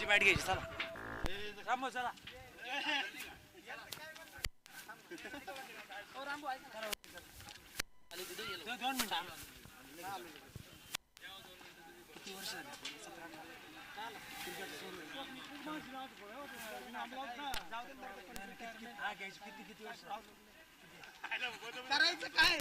Bat घ्यायची चला रामभाऊ चला दोन मिनिटं किती वर्ष झाली 17-18 किती वर्ष करायचं काय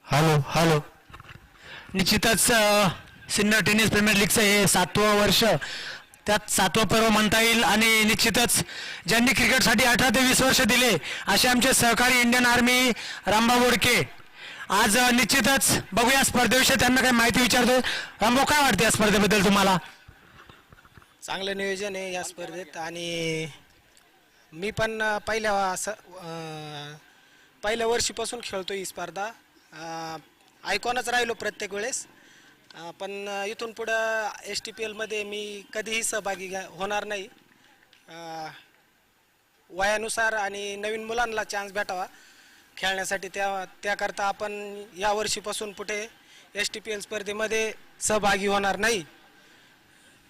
हॅलो हॅलो निश्चितच सिनियर टेनिस प्रीमियर लीगचं हे 7वं वर्ष त्यात 7वं पर्व म्हणता येईल आणि निश्चितच ज्यांनी क्रिकेटसाठी 18 ते 20 वर्ष दिले असे आमचे सहकारी इंडियन आर्मी रामभाऊ बोडके आज निश्चितच बघूया स्पर्धेविषयी त्यांना काही माहिती विचारतो. रामभाऊ काय वाटते या स्पर्धेबद्दल तुम्हाला? चांगलं नियोजन आहे या स्पर्धेत आणि मी पण पहिल्या वर्षीपासून खेळतो ही स्पर्धा. आयकॉनच राहिलो प्रत्येक वेळेस, पण इथून पुढं STPL मध्ये मी कधीही सहभागी होणार नाही. वयानुसार आणि नवीन मुलांना चान्स भेटावा खेळण्यासाठी त्याकरता आपण या वर्षीपासून पुढे STPL स्पर्धेमध्ये सहभागी होणार नाही.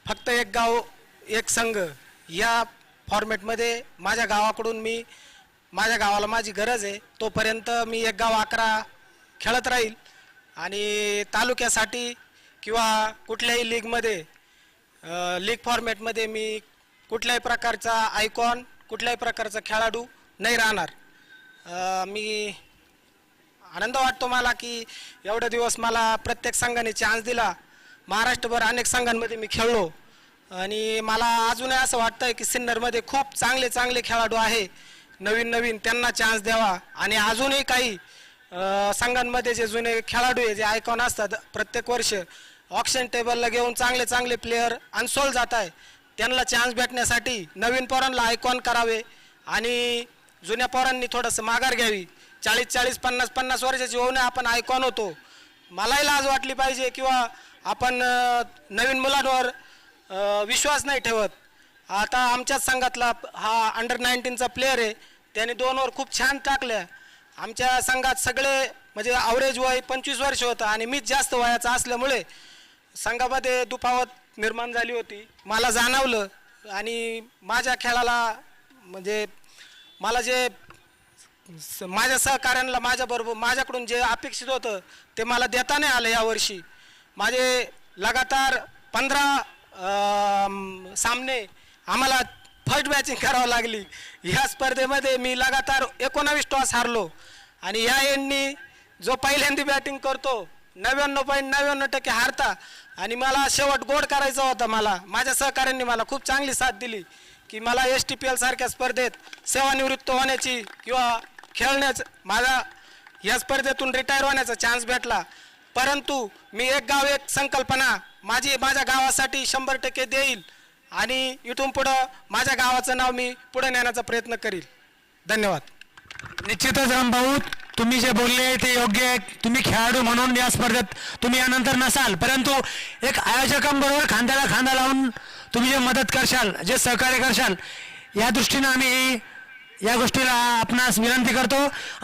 फक्त एक गाव एक संघ या फॉर्मॅटमध्ये माझ्या गावाकडून माझ्या गावाला माझी गरज आहे तोपर्यंत मी एक गाव 11 खेळत राहील आणि तालुक्यासाठी किंवा कुठल्याही लीगमध्ये लीग फॉर्मॅटमध्ये मी कुठल्याही प्रकारचा आयकॉन कुठल्याही प्रकारचा खेळाडू नाही राहणार. मी आनंद वाटतो मला की एवढे दिवस मला प्रत्येक संघाने चान्स दिला. महाराष्ट्रभर अनेक संघांमध्ये मी खेळलो आणि मला अजूनही असं वाटतं की सिन्नरमध्ये खूप चांगले खेळाडू आहे. नवीन त्यांना चान्स द्यावा आणि अजूनही काही संघांमध्ये जे जुने खेळाडू आहे जे आयकॉन असतात प्रत्येक वर्ष ऑक्शन टेबलला घेऊन चांगले प्लेयर अनसोल्ड जात आहे त्यांना चान्स भेटण्यासाठी नवीन पोरांना आयकॉन करावे आणि जुन्या पोरांनी थोडंसं माघार घ्यावी. 40 50 वर्षाची होऊन आपण आयकॉन होतो. मलाही लाज वाटली पाहिजे किंवा आपण नवीन मुलांवर विश्वास नाही ठेवत. आता आमच्याच संघातला हा अंडर-19चा प्लेयर आहे, त्याने 2 ओव्हर खूप छान टाकल्या. आमच्या संघात सगळे म्हणजे ॲव्हरेज वय 25 वर्ष होतं आणि मीच जास्त वयाचा असल्यामुळे संघामध्ये दुखापत निर्माण झाली होती. मला जाणवलं आणि माझ्या खेळाला म्हणजे मला जे माझ्या सहकाऱ्यांना माझ्याकडून जे अपेक्षित होतं ते मला देता नाही आलं. यावर्षी माझे लगातार 15 सामने आम्हाला फर्स्ट बॅचिंग करावं लागली. ह्या स्पर्धेमध्ये मी लगातार 19 टॉस हारलो आणि या एंडनी जो पहिल्यांदा बॅटिंग करतो 99.99% हारता आणि मला शेवट गोड करायचा होता. माझ्या सहकाऱ्यांनी मला खूप चांगली साथ दिली की मला STPL सारख्या स्पर्धेत सेवानिवृत्त होण्याची किंवा माझा या स्पर्धेतून रिटायर होण्याचा चान्स भेटला. परंतु मी एक गाव एक संकल्पना माझ्या गावासाठी 100% देईल आणि इथून पुढं माझ्या गावाचं नाव मी पुढे नेण्याचा प्रयत्न करील. धन्यवाद. निश्चितच रामभाऊ तुम्ही जे बोलले ते योग्य आहे. तुम्ही खेळाडू म्हणून या स्पर्धेत तुम्ही यानंतर नसाल, परंतु एक आयोजकांबरोबर खांद्याला खांदा लावून तुम्ही जे मदत करशाल जे सहकार्य करशाल या दृष्टीनं आम्ही या गोष्टीला आपणास विनंती करतो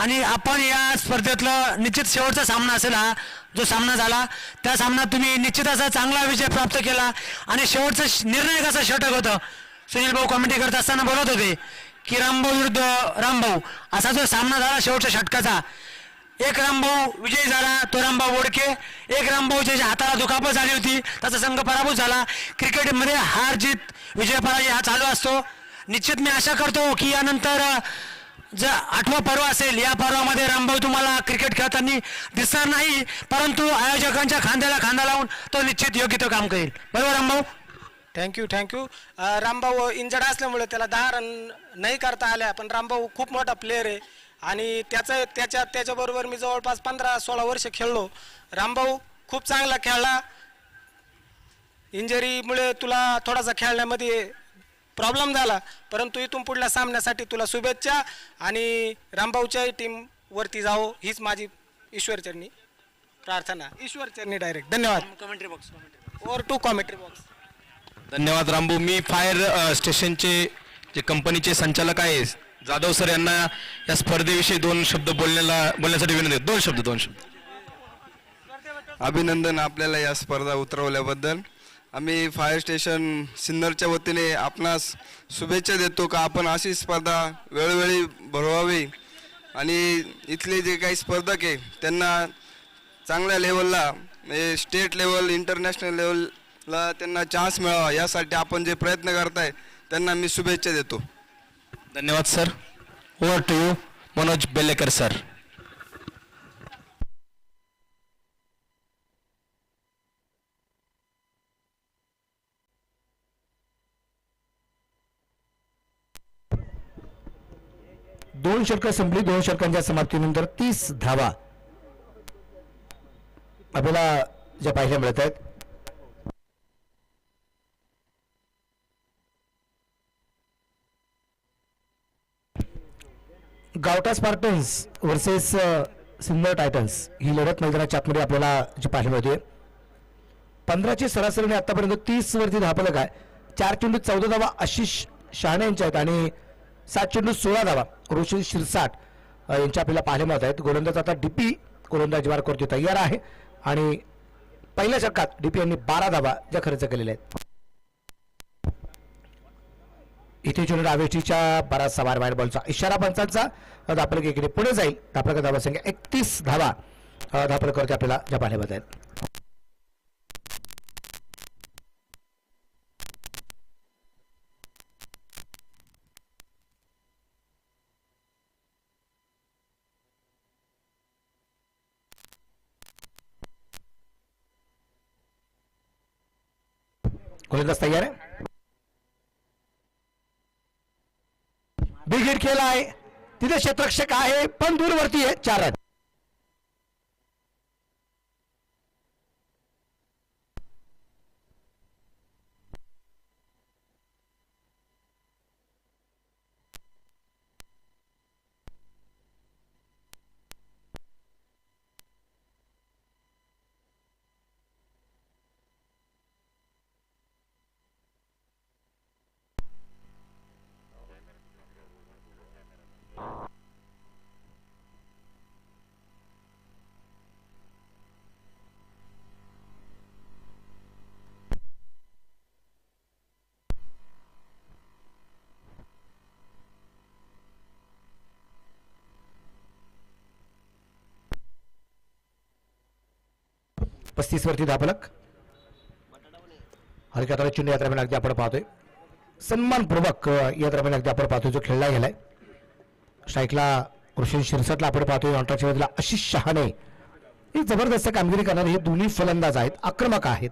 आणि आपण या स्पर्धेतलं निश्चित शेवटचा सामना असेल हा जो सामना झाला त्या सामन्यात तुम्ही निश्चित असा चांगला विजय प्राप्त केला आणि शेवटचं निर्णायक असं षटक होतं. सुनील भाऊ कॉमेंट्री करत असताना बोलत होते की रामभाऊ विरुद्ध रामभाऊ असा जो सामना झाला शेवटच्या षटकाचा, एक रामभाऊ विजयी झाला तो रामभाऊ बोडके, एक रामभाऊ ज्याच्या हाताला दुखापत झाली होती त्याचा संघ पराभूत झाला. क्रिकेटमध्ये हार जीत विजय पराजय हा चालू असतो. निश्चित मी आशा करतो की यानंतर जे 8वं पर्व असेल या पर्वामध्ये रामभाऊ तुम्हाला क्रिकेट खेळताना दिसणार नाही, परंतु आयोजकांच्या खांद्याला खांदा लावून तो निश्चित योग्य तो काम करेल. बरोबर रामभाऊ? थँक्यू. रामभाऊ इंजर्ड असल्यामुळे त्याला 10 रन नाही करता आल्या, पण रामभाऊ खूप मोठा प्लेअर आहे आणि त्याच्याबरोबर मी जवळपास 15-16 वर्ष खेळलो. रामभाऊ खूप चांगला खेळला. इंजरीमुळे तुला थोडासा खेळण्यामध्ये प्रॉब्लेम झाला, परंतु इथून पुढल्या सामन्यासाठी तुला शुभेच्छा आणि रामभाऊच्या टीम वरती जाओ हीच माझी ईश्वरचरणी प्रार्थना. ईश्वरचरणी डायरेक्ट. धन्यवाद. Commentary box over to commentary box. धन्यवाद रामभाऊ. मी फायर स्टेशनचे जे कंपनीचे संचालक आहे जाधव सर यांना या स्पर्धेविषयी 2 शब्द बोलण्यासाठी विनंती आहे. 2 शब्द. अभिनंदन आपल्याला या स्पर्धा उतरवल्याबद्दल. आम्ही फायर स्टेशन सिन्नरच्या वतीने आपणास शुभेच्छा देतो का आपण अशी स्पर्धा वेळोवेळी भरवावी आणि इथले जे काही स्पर्धक आहे त्यांना चांगल्या लेवलला म्हणजे स्टेट लेवल इंटरनॅशनल लेवलला त्यांना चान्स मिळावा यासाठी आपण जे प्रयत्न करताय त्यांना मी शुभेच्छा देतो. धन्यवाद sir. Over to you Manoj Belekar sir. दोन षटकं संपली. 2 षटकांच्या समाप्तीनंतर 30 धावा आपल्याला ज्या पाहायला मिळत आहेत. गावठा स्पार्टन्स वर्सेस सिन्नर टायटन्स ही लढत मैदानाच्या आतमध्ये आपल्याला जी पाहायला मिळते. 15ची सरासरीने आतापर्यंत 30 वरती धावफलक आहे. 4 चेंडू 14 धावा आशिष शहाणे यांच्या आहेत आणि 7 चेंडू 16 धावा रोशन शिरसाट यांच्या आपल्याला पाहायला मिळत आहेत. गोलंदाज आता डीपी गोलंदाज मार्कवरती तयार आहे आणि पहिल्या षटकात डीपी यांनी 12 धावा ज्या खर्च केलेल्या आहेत. इथे चेंडू डावेच्या बराचसा वाईड बॉलचा इशारा पंचांचा. धापलक एकीने पुढे जाईल. धापलक धावा संख्या 31 धावा धापलकवरती आपल्याला ज्या पाहायला मिळत आहेत. गोलंदाज तयार आहे. बिग हिट खेळ आहे. तिथे क्षेत्ररक्षक आहे पण दूरवरती आहे. 4 रन. पस्तीस वरती धापलक. हलक्या तळात चेंडू या दरम्यान अगदी आपण पाहतोय. सन्मानपूर्वक या दरम्यान अगदी आपण पाहतोय जो खेळला गेलाय. स्ट्राईकला रोशन शिरसाटला आपण पाहतोय. ऑनट्राच्या बाजूला आशिष शहाणे. ही जबरदस्त कामगिरी करणारे हे दोन्ही फलंदाज आहेत. आक्रमक आहेत.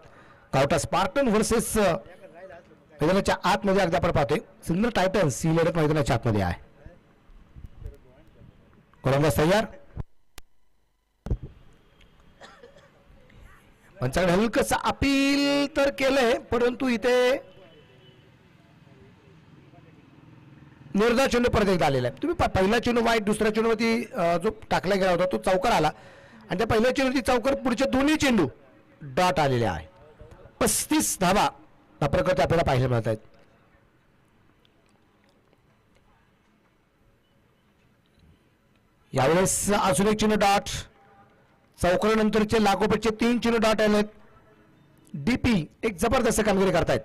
गावठा स्पार्टन वर्सेस मैदानाच्या आतमध्ये अगदी आपण पाहतोय. सिन्नर टायटन्स ही लढत मैदानाच्या आतमध्ये आहे. गोलंदाज तयार. पंचांकडे हलकस अपील तर केलंय परंतु इथे निर्धार चेंडू परत एकदा आलेला आहे. तुम्ही पहिला चेंडू वाईट, दुसऱ्या चेंडूवरती जो टाकला गेला होता तो चौकार आला आणि त्या पहिल्या चेंडूवरती चौकार पुढचे दोन्ही चेंडू डॉट आलेले आहे. 35 धावा हा प्रकार आपल्याला पाहायला मिळत आहेत. यावेळेस अजून एक चेंडू डॉट. चौकारानंतरचे लागोपाठचे 3 चेंडू डॉट आलेत. डीपी एक जबरदस्त कामगिरी करतायत.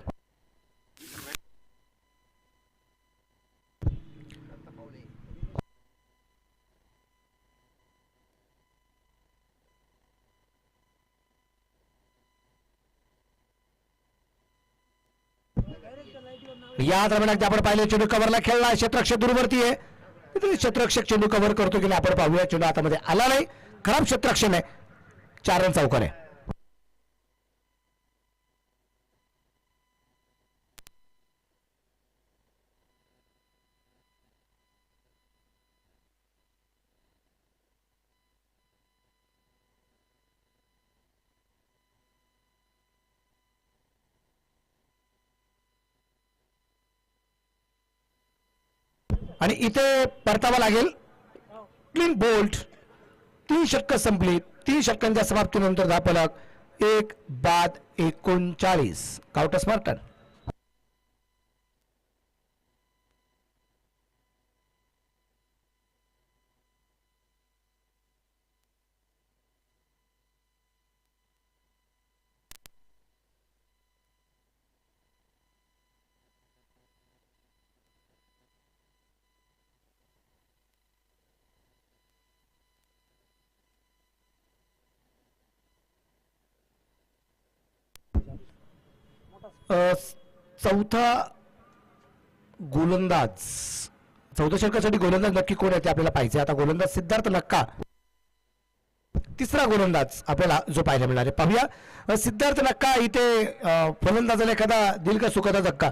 या दरम्यान आपण पाहिले चेंडू कव्हरला खेळला. क्षेत्ररक्षक दूरवरती आहे. क्षेत्ररक्षक चेंडू कव्हर करतो की नाही आपण पाहूया. चेंडू हातामध्ये आला नाही. खराब क्षेत्ररक्षण आहे. 4 रन चौकार आहे. आणि इथे परतावा लागेल. Clean bolt. 3 षटकं संपली. 3 षटकांच्या समाप्तीनंतर धापलक 1 बाद 39. गावठा स्पार्टन. चौथा गोलंदाज, चौथ्या षटकासाठी गोलंदाज नक्की कोण आहे ते आपल्याला पाहिजे. आता गोलंदाज सिद्धार्थ नक्का, तिसरा गोलंदाज आपल्याला जो पाहायला मिळणार आहे. पाहूया सिद्धार्थ नक्का इथे फलंदाजाला एखादा दिल का सुखाचा धक्का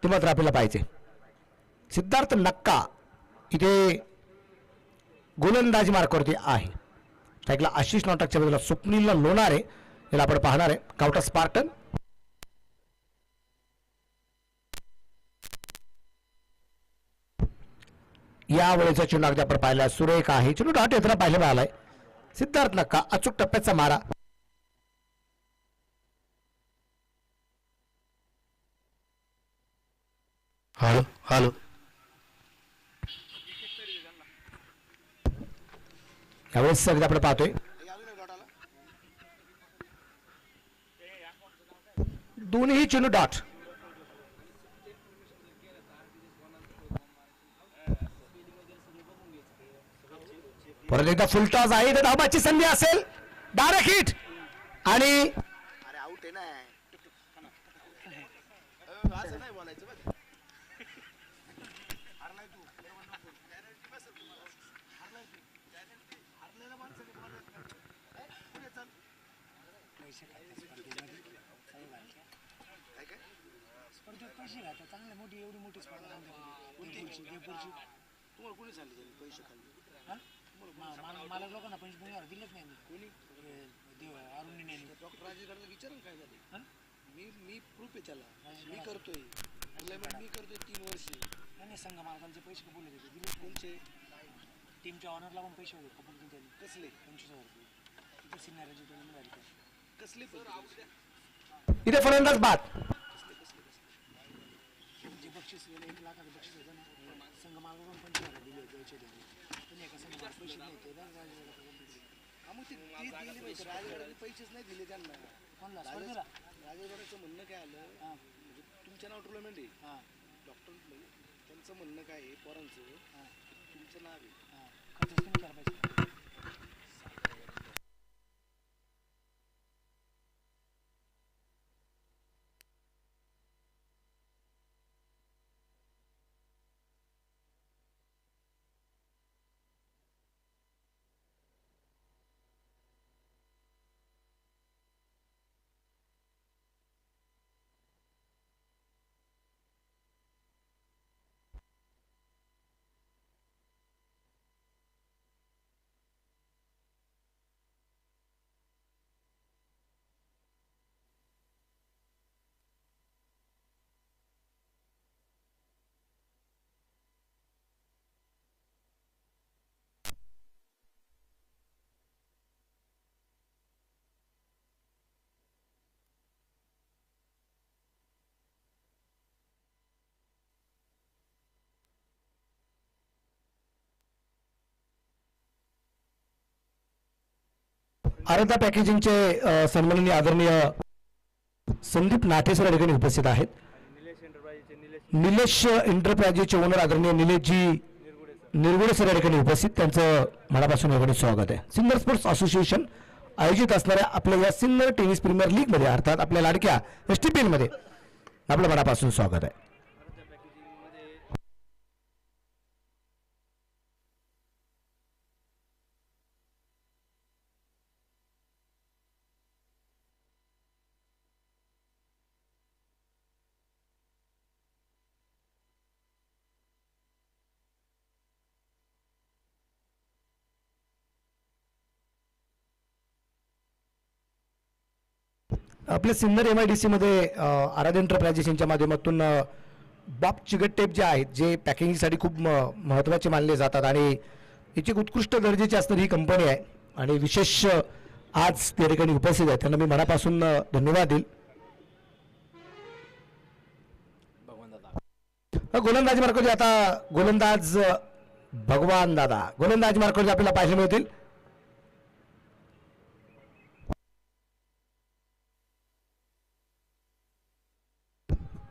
ते मात्र आपल्याला पाहिजे. सिद्धार्थ नक्का इथे गोलंदाजी मार्कावरती आहे. स्ट्राईकला आशिष नाटकच्या बाजूला स्वप्नीलला लोणारे याला आपण पाहणार आहे. काउटा स्पार्टन या वेळेचा चेंडू अगदी आपण पाहिला सुरेख आहे. चेंडू डाट येताना पाहायला मिळालाय. सिद्धार्थ नक्का अचूक टप्प्याचा मारा. हॅलो हॅलो यावेळेस सगळं आपण पाहतोय दोन्ही चेंडू डॉट. परत एकदा फुल टॉस आहे. धावाची संधी असेल. डायरेक्ट हिट आणि पैसे घालतात चांगले मोठी एवढी मोठी स्पर्धा तुम्हाला कोणी सांगितलं पैसे खाल्ले? मला लोकांना पैसे दिलेच नाही. कोणी अरुणी नाही. डॉक्टर राजेशकडे विचारून काय झालं? मी प्रूफ आहे त्याला. मी करतोय मी करतोय 3 वर्ष. नाही संघ मालकांचे पैसे बोलले दिले कोणचे? टीमच्या ऑनरला पण पैसे होते कपूर त्यांनी. कसले? 25,000 रुपये. तिथे सिनियर कसले इथे फलंदाज बाद. जे बक्षीस 1 लाखाचं बक्षीस होतं ना संघ मालकाला पण 25,000 दिले होते. त्यांनी एका संघाला पैसे नाही राजगडाने पैसेच नाही दिले त्यांना. राजगडाचं म्हणणं काय आलं म्हणजे तुमच्या नाव टुर्नामेंट आहे. डॉक्टर त्यांचं म्हणणं काय आहे पोरांचं तुमचं नाव आहे खर्च तुम्ही करा पाहिजे. आराध्या पॅकेजिंगचे सन्माननीय आदरणीय संदीप नाटे सर या ठिकाणी उपस्थित आहेत. निलेश एंटरप्राइजेसचे ओनर आदरणीय निलेशजी निरगुडे सर या ठिकाणी उपस्थित. त्यांचं मनापासून या ठिकाणी स्वागत आहे. सिन्नर स्पोर्ट्स असोसिएशन आयोजित असणाऱ्या आपल्या या सिन्नर टेनिस प्रीमियर लीग मध्ये अर्थात आपल्या लाडक्या STPL मध्ये आपलं मनापासून स्वागत आहे. आपल्या सिन्नर MIDC मध्ये आराध्य एंटरप्राइजेस यांच्या माध्यमातून बॉब चिगट टेप जे आहेत जे पॅकेजिंगसाठी खूप महत्त्वाचे मानले जातात आणि याची उत्कृष्ट दर्जाची असणारी ही कंपनी आहे आणि विशेष आज त्या ठिकाणी उपस्थित आहे. त्यांना मी मनापासून धन्यवाद देईल. गोलंदाजी मार्कावरती आता गोलंदाज भगवान दादा गोलंदाजी मार्कावरती आपल्याला पाहायला मिळतील.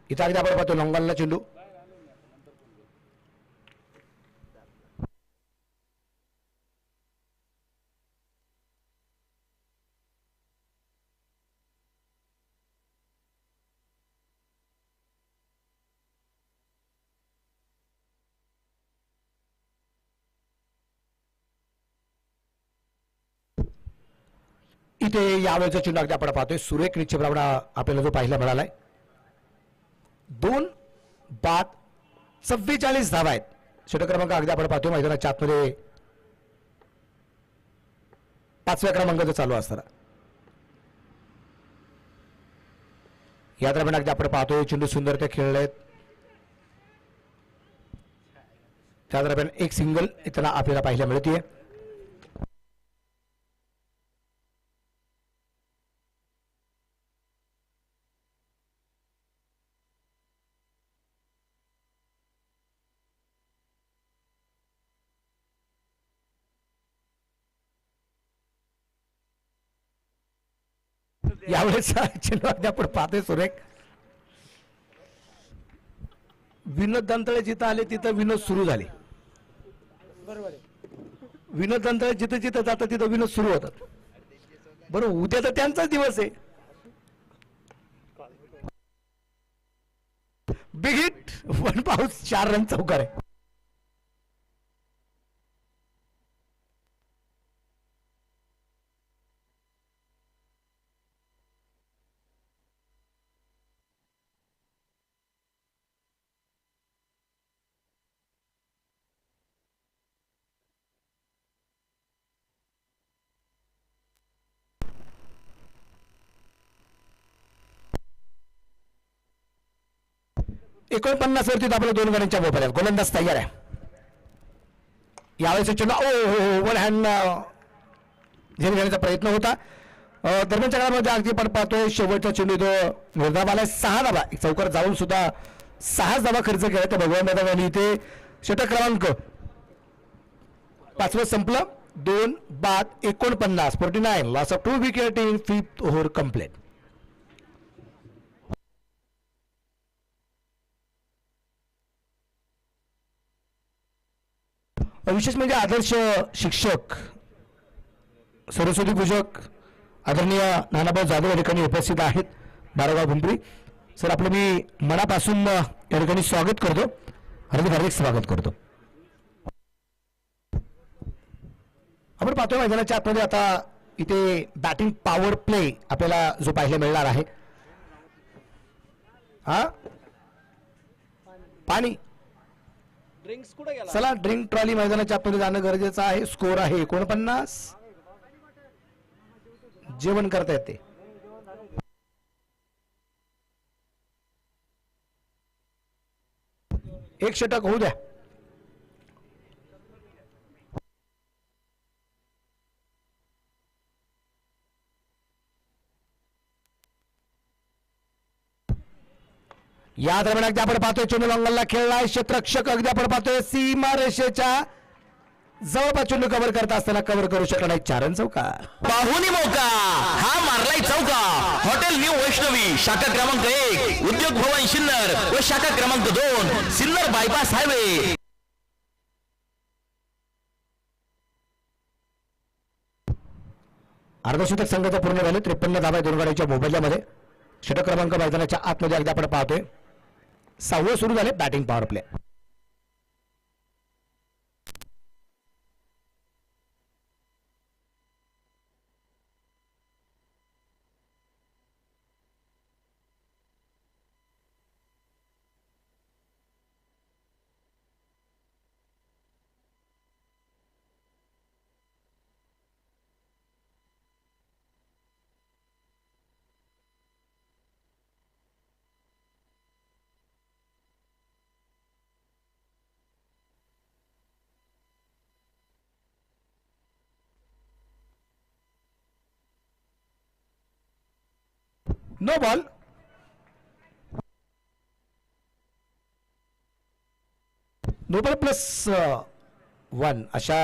इथं अगदी आपण पाहतो लॉंगॉनला चेंडू. इथे यावेळेचा चेंडू अगदी आपण पाहतोय सुरेख निश्चितप्रमाणे आपल्याला जो पाहायला मिळालाय. 2 बाद 44 धावा आहेत. षटक क्रमांक अगदी आपण पाहतोय मैदानाच्या आतमध्ये 5व्या क्रमांकाचा चालू असताना. या दरम्यान अगदी आपण पाहतोय चेंडू सुंदर ते खेळले आहेत. त्या दरम्यान एक सिंगल इथला आपल्याला पाहायला मिळते. यावेळेस चेंडू अगदी आपण पाहतोय सुरेख. विनोद दंतळे जिथं आले तिथं विनोद सुरू झाले. विनोद दंतळे जिथं जिथं जातात तिथं विनोद सुरू होतात. बरं उद्या तर त्यांचाच दिवस आहे. बिग हिट 1 पाऊस 4 रन चौकार आहे. एकोणपन्नास वरती आपल्या 2 गड्यांच्या मोबाईल आहेत. गोलंदाज तयार आहे. यावेळेस चेंडू वन हँड झेल घेण्याचा प्रयत्न होता. दरम्यानच्या काळामध्ये अगदी आपण पाहतोय शेवटचा चेंडू तो निर्धावाला 6 धावा. एक चौकार जाऊन सुद्धा 6 धावा खर्च केला तर भगवान मैदान आणि इथे षटक क्रमांक 5वं संपलं. 2 बाद 49 49 loss of 2 wicket in 5th over complete. विशेष म्हणजे आदर्श शिक्षक सरस्वती पूजक आदरणीय नानाभाऊ जाधव या ठिकाणी उपस्थित आहेत. बारागाव पिंपरी सर आपलं मी मनापासून या ठिकाणी स्वागत करतो. हार्दिक स्वागत करतो. आपण पाहतोय मैदानाच्या आतमध्ये आता इथे बॅटिंग पॉवर प्ले आपल्याला जो पाहायला मिळणार आहे. हा पाणी चला ड्रिंक ट्रॉली मैदानाच्या आतमध्ये जाणं गरजेचं आहे. स्कोर आहे 49. जेवण करता येते. एक षटक होऊ द्या. या दरम्यान अगदी आपण पाहतोय चेंडू लॉंगलला खेळलाय. क्षेत्ररक्षक अगदी आपण पाहतोय सीमा रेषेच्या जवळपास चेंडू कव्हर करत असताना कव्हर करू शकला नाही. 4 रन चौकार. पाहुणी मौका हा मारलाय चौका. हॉटेल न्यू वैष्णवी शाखा क्रमांक 1 उद्योग भवन सिन्नर व शाखा क्रमांक 2 सिन्नर बायपास हायवे. अर्धशतक संघाचं पूर्ण झाले. 53 धावा 2 गड्यांच्या मोबाईलमध्ये. षटक क्रमांक मैदानाच्या आतमध्ये अगदी आपण पाहतोय 6वं सुरू झाले batting power play. No ball. No ball plus 1 अशा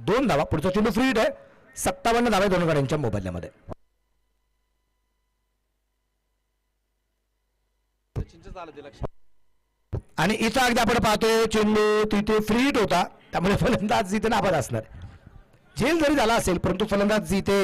2 धावा. पुढचा चेंडू फ्री हिट आहे. 57 धावा 2 गड्यांच्या मोबाईलमध्ये. आणि इथं अगदी आपण पाहतोय चेंडू तिथे फ्री हिट होता त्यामुळे फलंदाज इथे नाबाद असणार. झेल जरी झाला असेल परंतु फलंदाज इथे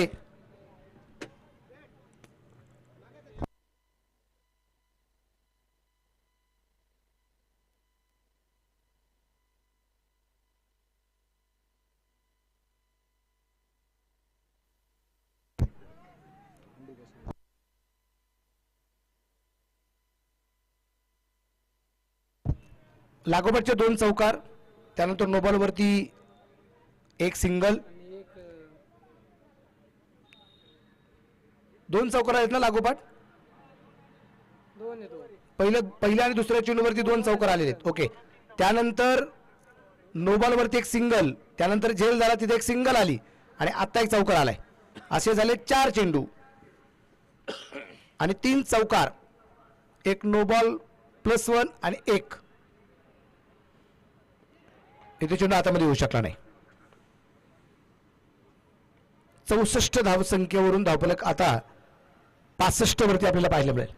लागोपाठचे 2 चौकार, त्यानंतर नो बॉलवरती 1 सिंगल, 2 चौकार आहेत ना लागोपाठ. पहिल्या आणि दुसऱ्या चेंडूवरती 2 चौकार आलेले आहेत. ओके, त्यानंतर नो बॉलवरती 1 सिंगल, त्यानंतर झेल झाला तिथे 1 सिंगल आली आणि आता 1 चौकार आलाय. असे झाले 4 चेंडू आणि 3 चौकार, 1 नो बॉल +1 आणि 1 इथे चेंडू हातामध्ये येऊ शकला नाही. 64 धावसंख्येवरून धावफलक आता 65 वरती आपल्याला पाहायला मिळेल.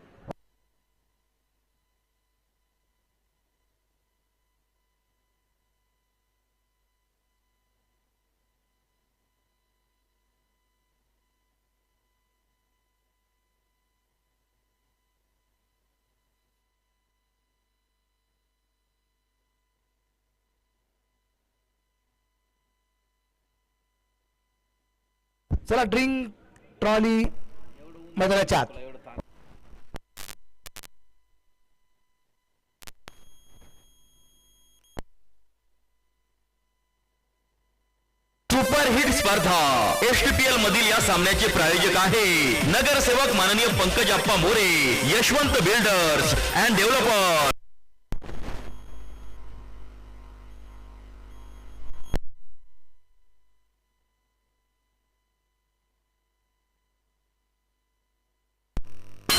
चला ड्रिंक ट्रॉली मैदानाच्या आत. सुपरहिट स्पर्धा एसटीपीएल मधील या सामन्याचे प्रायोजक आहे नगरसेवक माननीय Pankajappa More, Yashwant builders and developer.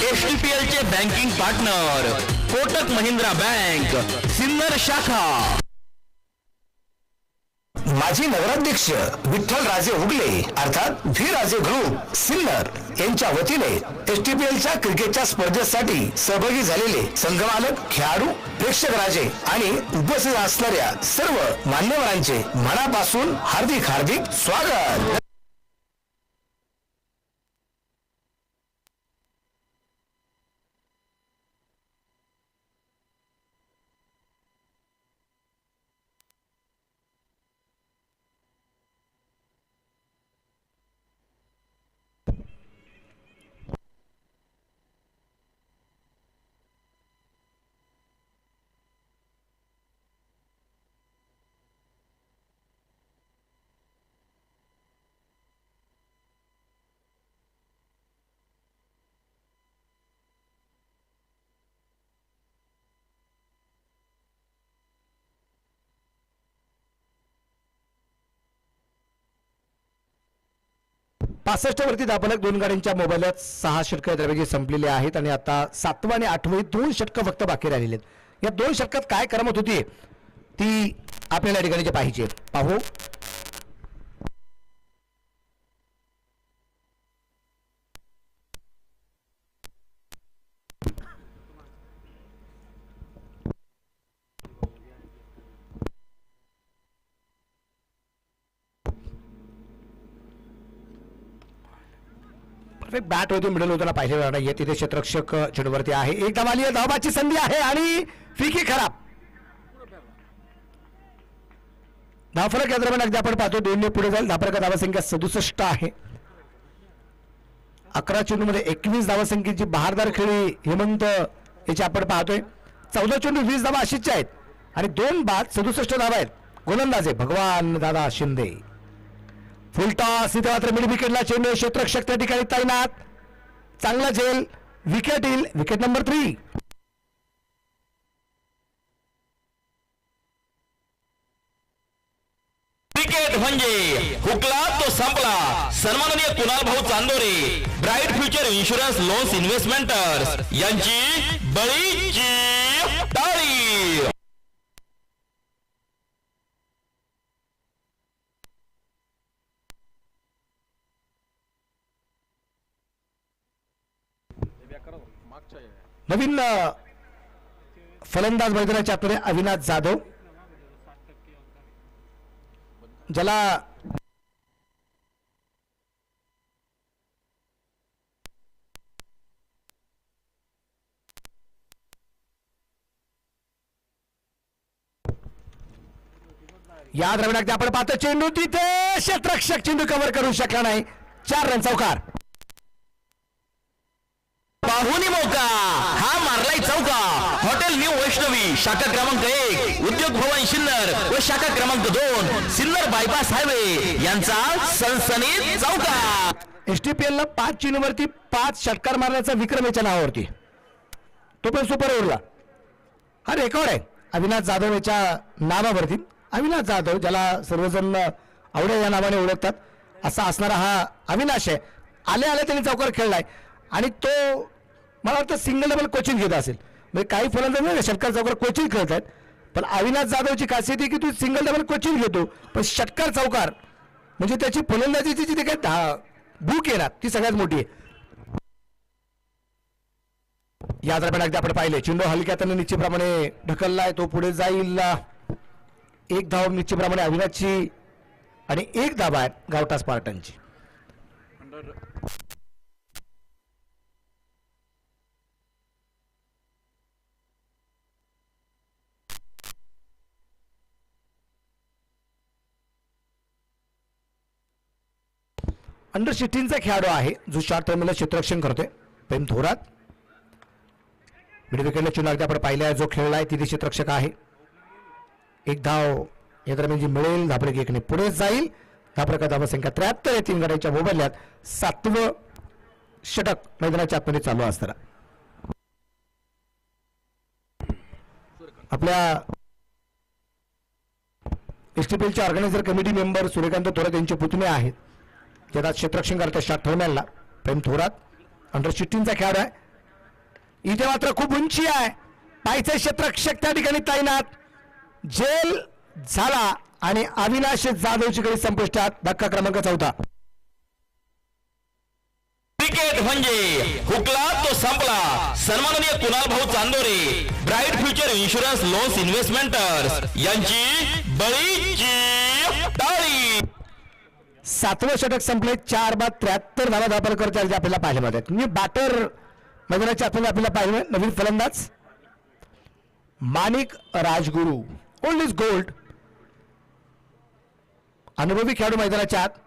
STPL चे banking partner Kotak Mahindra bank, Sinnar शाखा. माजी नगराध्यक्ष विठ्ठल राजे उगले अर्थात व्ही राजे ग्रुप सिन्नर यांच्या वतीने एसटीपीएलच्या क्रिकेटच्या स्पर्धेसाठी सहभागी झालेले संघमालक, खेळाडू, प्रेक्षक राजे आणि उपस्थित असणाऱ्या सर्व मान्यवरांचे मनापासून हार्दिक हार्दिक स्वागत. वरती धावफलक 2 गाड्यांच्या मोबाईलात 6 षटकं द्रव्याची संपलेली आहेत आणि आता 7वा आणि 8वी 2 षटकं फक्त बाकी राहिलेली आहेत. या 2 षटकात काय करमत होती ती आपल्याला या ठिकाणी पाहिजे. पाहू बॅट होती मिडल होताना पाहिजे नाहीये. तिथे क्षेत्ररक्षक चेंडूवरती आहे. एक धावाली धावाची संधी आहे आणि फिकी खराब. धावफलक या दरम्यान अगदी आपण पाहतो 2 ने पुढे जाईल. धावफलक धावसंख्या 67 आहे. 11 चेंडूमध्ये 21 धावसंख्येची बहारदार खेळी हेमंत याची आपण पाहतोय. 14 चेंडू 20 धावा अशीच आहेत आणि 2 बाद 67 धावा आहेत. गोलंदाज आहे भगवान दादा शिंदे. फुलटॉस इथे मात्र मिड विकेटला चेंडू, क्षेत्ररक्षक त्या ठिकाणी तैनात. चांगला झेल, विकेट येईल. Wicket number 3. क्रिकेट म्हणजे हुकला तो संपला. सन्माननीय Kunal Bhau Chandore, bright future insurance loans investments यांची बळीची टाळी. नवीन फलंदाज मैदानाच्या आतमध्ये अविनाश जाधव, ज्याला या दरम्यान आपण पाहतो चेंडू तिथे क्षेत्ररक्षक चेंडू कव्हर करू शकला नाही. 4 रन चौकार. पाहुणी मौका हा मारलाय चौका. हॉटेल न्यू वैष्णवी शाखा क्रमांक 1 उद्योग भवन सिन्नर व शाखा क्रमांक 2 सिन्नर बायपास हायवे यांचा सनसनीत चौकार. एसटीपीएल ला 5 चेंडूवरती 5 षटकार मारण्याचा विक्रम याच्या नावावरती, तो पण सुपर ओव्हरला. हा रेकॉर्ड आहे अविनाश जाधव याच्या नावावरती. अविनाश जाधव ज्याला सर्वजण आवडे या नावाने ओळखतात असा असणारा हा अविनाश आहे. आले आले त्यांनी चौकार खेळलाय आणि तो मला वाटतं सिंगल डबल कोचिंग घेत असेल. म्हणजे काही फलंदाज नाही षटकार चौकार कोचिंग खेळत आहेत, पण अविनाश जाधवची खासियत आहे की तू सिंगल डबल कोचिंग घेतो पण षटकार चौकार म्हणजे त्याची फलंदाजीची जी काही भूक येणार ती सगळ्यात मोठी आहे. या दरम्यान अगदी आपण पाहिले चेंडू हलक्यातनं निश्चितप्रमाणे ढकललाय, तो पुढे जाईल. एक धाव निश्चितप्रमाणे अविनाशची आणि एक धाव आहे गावटा स्पार्टनची. अंडर 16चा खेळाडू आहे जो शॉर्ट टर्मला क्षेत्ररक्षण करतोय प्रेम थोरात. मिड विकेटला चेंडू अगदी आपण पाहिलाय जो खेळलाय तिथे क्षेत्ररक्षक आहे. एक धाव या दरम्यान जी मिळेल धापडक एकने पुढे जाईल. धापडका धावसंख्या 73 आहे 3 गड्यांच्या मोबदल्यात 7वं षटक मैदानाच्या आतमध्ये चालू असताना आपल्या एसटीपीएलच्या organiser committee member Suryakant Thorat यांचे पुतणे आहेत ज्यात क्षेत्ररक्षण करतात शॉट ठरवण्याला प्रेम थोरात. अंडर 16चा खेळाडू आहे. इथे मात्र खूप उंची आहे, पायचे क्षेत्ररक्षक त्या ठिकाणी तैनात. जेल झाला आणि अविनाश जाधवची कडे संपुष्टात. धक्का क्रमांक 4. क्रिकेट म्हणजे हुकला तो संपला. सन्माननीय Kunal Bhau Chandore bright future insurance loans investments यांची बळीची टाळी. 7वं षटक संपले. 4 बाद 73 धावा धापल करत आपल्याला पाहायला मिळतात. म्हणजे बॅटर मैदानाच्या आतमध्ये आपल्याला पाहिजे. नवीन फलंदाज माणिक राजगुरू ओल्ड इज गोल्ड, अनुभवी खेळाडू मैदानाच्या आत.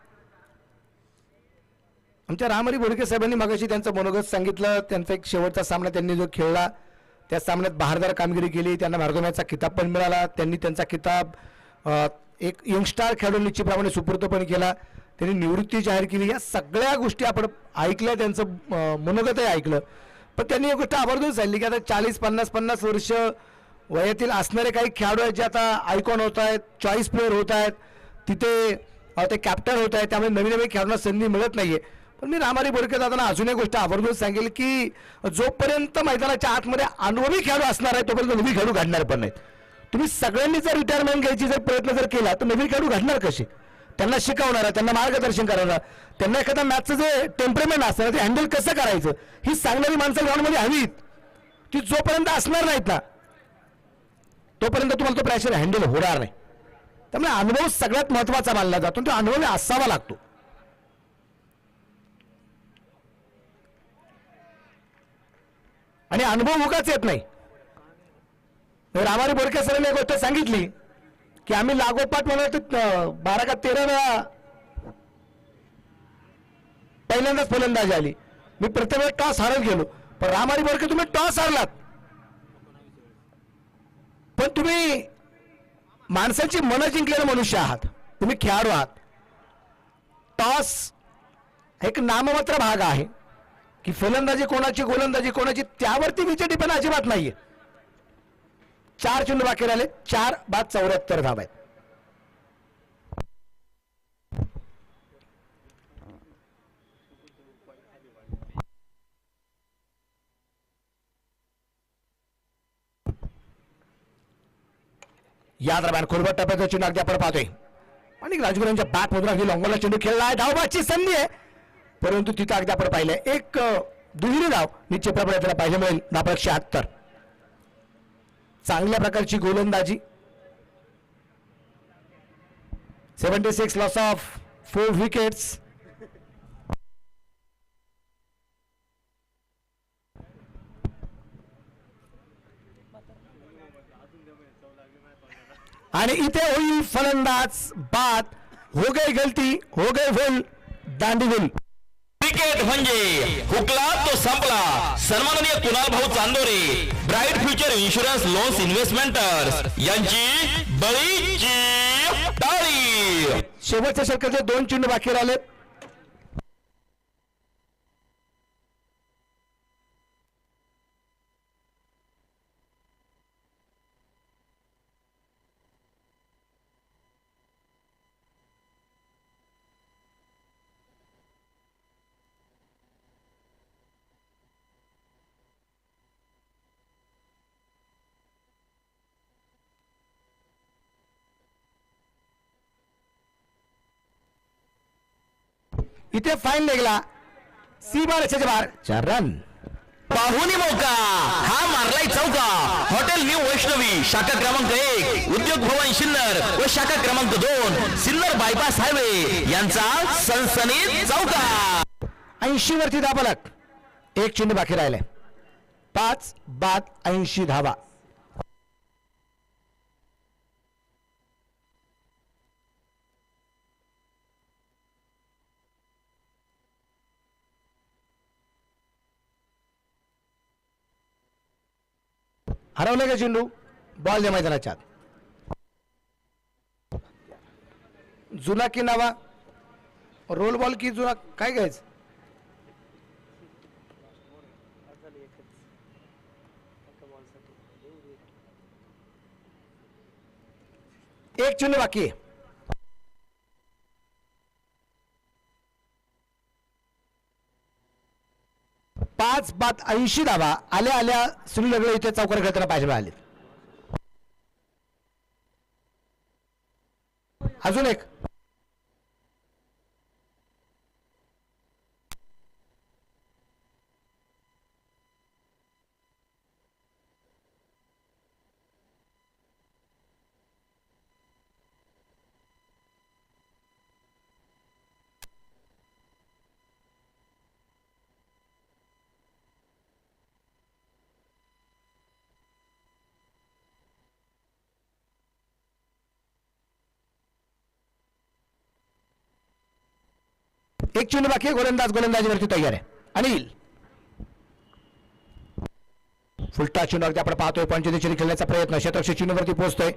आमच्या रामहरी बोडके साहेबांनी मागाशी त्यांचं मनोगत सांगितलं. त्यांचा एक शेवटचा सामना त्यांनी जो खेळला त्या सामन्यात बहारदार कामगिरी केली, त्यांना मॅन किताब पण मिळाला. त्यांनी त्यांचा किताब एक यंगस्टार खेळाडू निश्चितप्रमाणे सुपूर्द पण केला. त्यांनी निवृत्ती जाहीर केली. या सगळ्या गोष्टी आपण ऐकल्या, त्यांचं मनोगतही ऐकलं. पण त्यांनी एक गोष्ट आवर्जून सांगितली की आता 40-50 वर्ष वयातील असणारे काही खेळाडू आहेत जे आता आयकॉन होत आहेत, चॉईस प्लेअर होत आहेत, तिथे ते कॅप्टन होत आहेत, त्यामुळे नवीन नवीन खेळाडूंना संधी मिळत नाहीये. पण मी रामहरी बोडके दादांना अजून एक गोष्ट आवर्जून सांगेल की जोपर्यंत मैदानाच्या आतमध्ये अनुभवी खेळाडू असणार आहे तोपर्यंत नवी खेळाडू घडणार पण नाहीत. तुम्ही सगळ्यांनी जर रिटायरमेंट घ्यायची जर प्रयत्न जर केला तर नवीन खेळाडू घडणार कसे? त्यांना शिकवणार, त्यांना मार्गदर्शन करणार, त्यांना एखाद्या मॅचचं जे टेम्परेमेंट असतं ते हँडल कसं करायचं ही सांगणारी माणसं ग्राउंडमध्ये हवीत. ती जोपर्यंत असणार नाहीत ना तोपर्यंत तुम्हाला तो प्रेशर हँडल होणार नाही. त्यामुळे अनुभव सगळ्यात महत्वाचा मानला जातो. तो अनुभव असावा लागतो. आणि अनुभव उगाच येत नाही. रामहरी बोडके सरांनी एक गोष्ट सांगितली की आम्ही लागोपाठ मला 12 का 13 वेळा पहिल्यांदाच फलंदाजी आली. मी प्रत्येक वेळेस टॉस हारत गेलो. पण रामहरी बोडके तुम्ही टॉस हारलात, पण तुम्ही माणसाची मनं जिंकलेले मनुष्य आहात. तुम्ही खेळाडू आहात. टॉस एक नाममात्र भाग आहे की फलंदाजी कोणाची गोलंदाजी कोणाची त्यावरती विजय डिपेंड अजिबात नाहीये. 4 चेंडू बाकी राहिले. 4 बाद 74 धावा आहेत. या दरम्यान खोलवर टप्प्याचा चेंडू अगदी आपण पाहतोय आणि राजगुरूंच्या बॅट मधून अगदी लॉंगॉनला चेंडू खेळला आहे. धावबाची संधी आहे परंतु तिथं अगदी आपण पाहिलंय एक दुहेरी धाव निश्चित प्रमाणे त्याला पाहिजे मिळेल. धाव 178. चांगल्या प्रकारची गोलंदाजी. 76 लॉस ऑफ 4 विकेट्स. आणि इथे होईल फलंदाज बाद. हो गई गलती, हो गई भूल, दांडी भूल. क्रिकेट म्हणजे हुकला तो संपला. सन्माननीय Kunal Bhau Chandore, bright future insurance loans investments यांची बळीची टाळी. शेवटच्या षटकाचे 2 चेंडू बाकी राहिले. इथे फाईन निघाला. सी बार याच्या बार 4 रन. पाहुणी मौका हा मारलाय चौका. हॉटेल न्यू वैष्णवी शाखा क्रमांक 1 उद्योग भवन सिन्नर व शाखा क्रमांक 2 सिन्नर बायपास हायवे यांचा सनसनीत चौका. 80 वरती धाबलक. 1 चेंडू बाकी राहिले. 5 बाद 80 धावा. हरवलं का चेंडू. बॉल द्या मैदानाच्या आत. जुना की नावा. रोल बॉल की जुना काय घ्यायचं. एक चेंडू बाकी आहे. पाच बाद 80 धावा. आल्या आल्या सुनील लगडे इथे चौकार खेळताना पाहिजे आले. अजून एक. एक चेंडू बाकी. गोलंदाजीवरती तयार आहे अनिल. फुलटा चेंडू अगदी आपण पाहतोय. पंचदेशी खेळण्याचा प्रयत्न. शतक चेंडूवरती पोहोचतोय.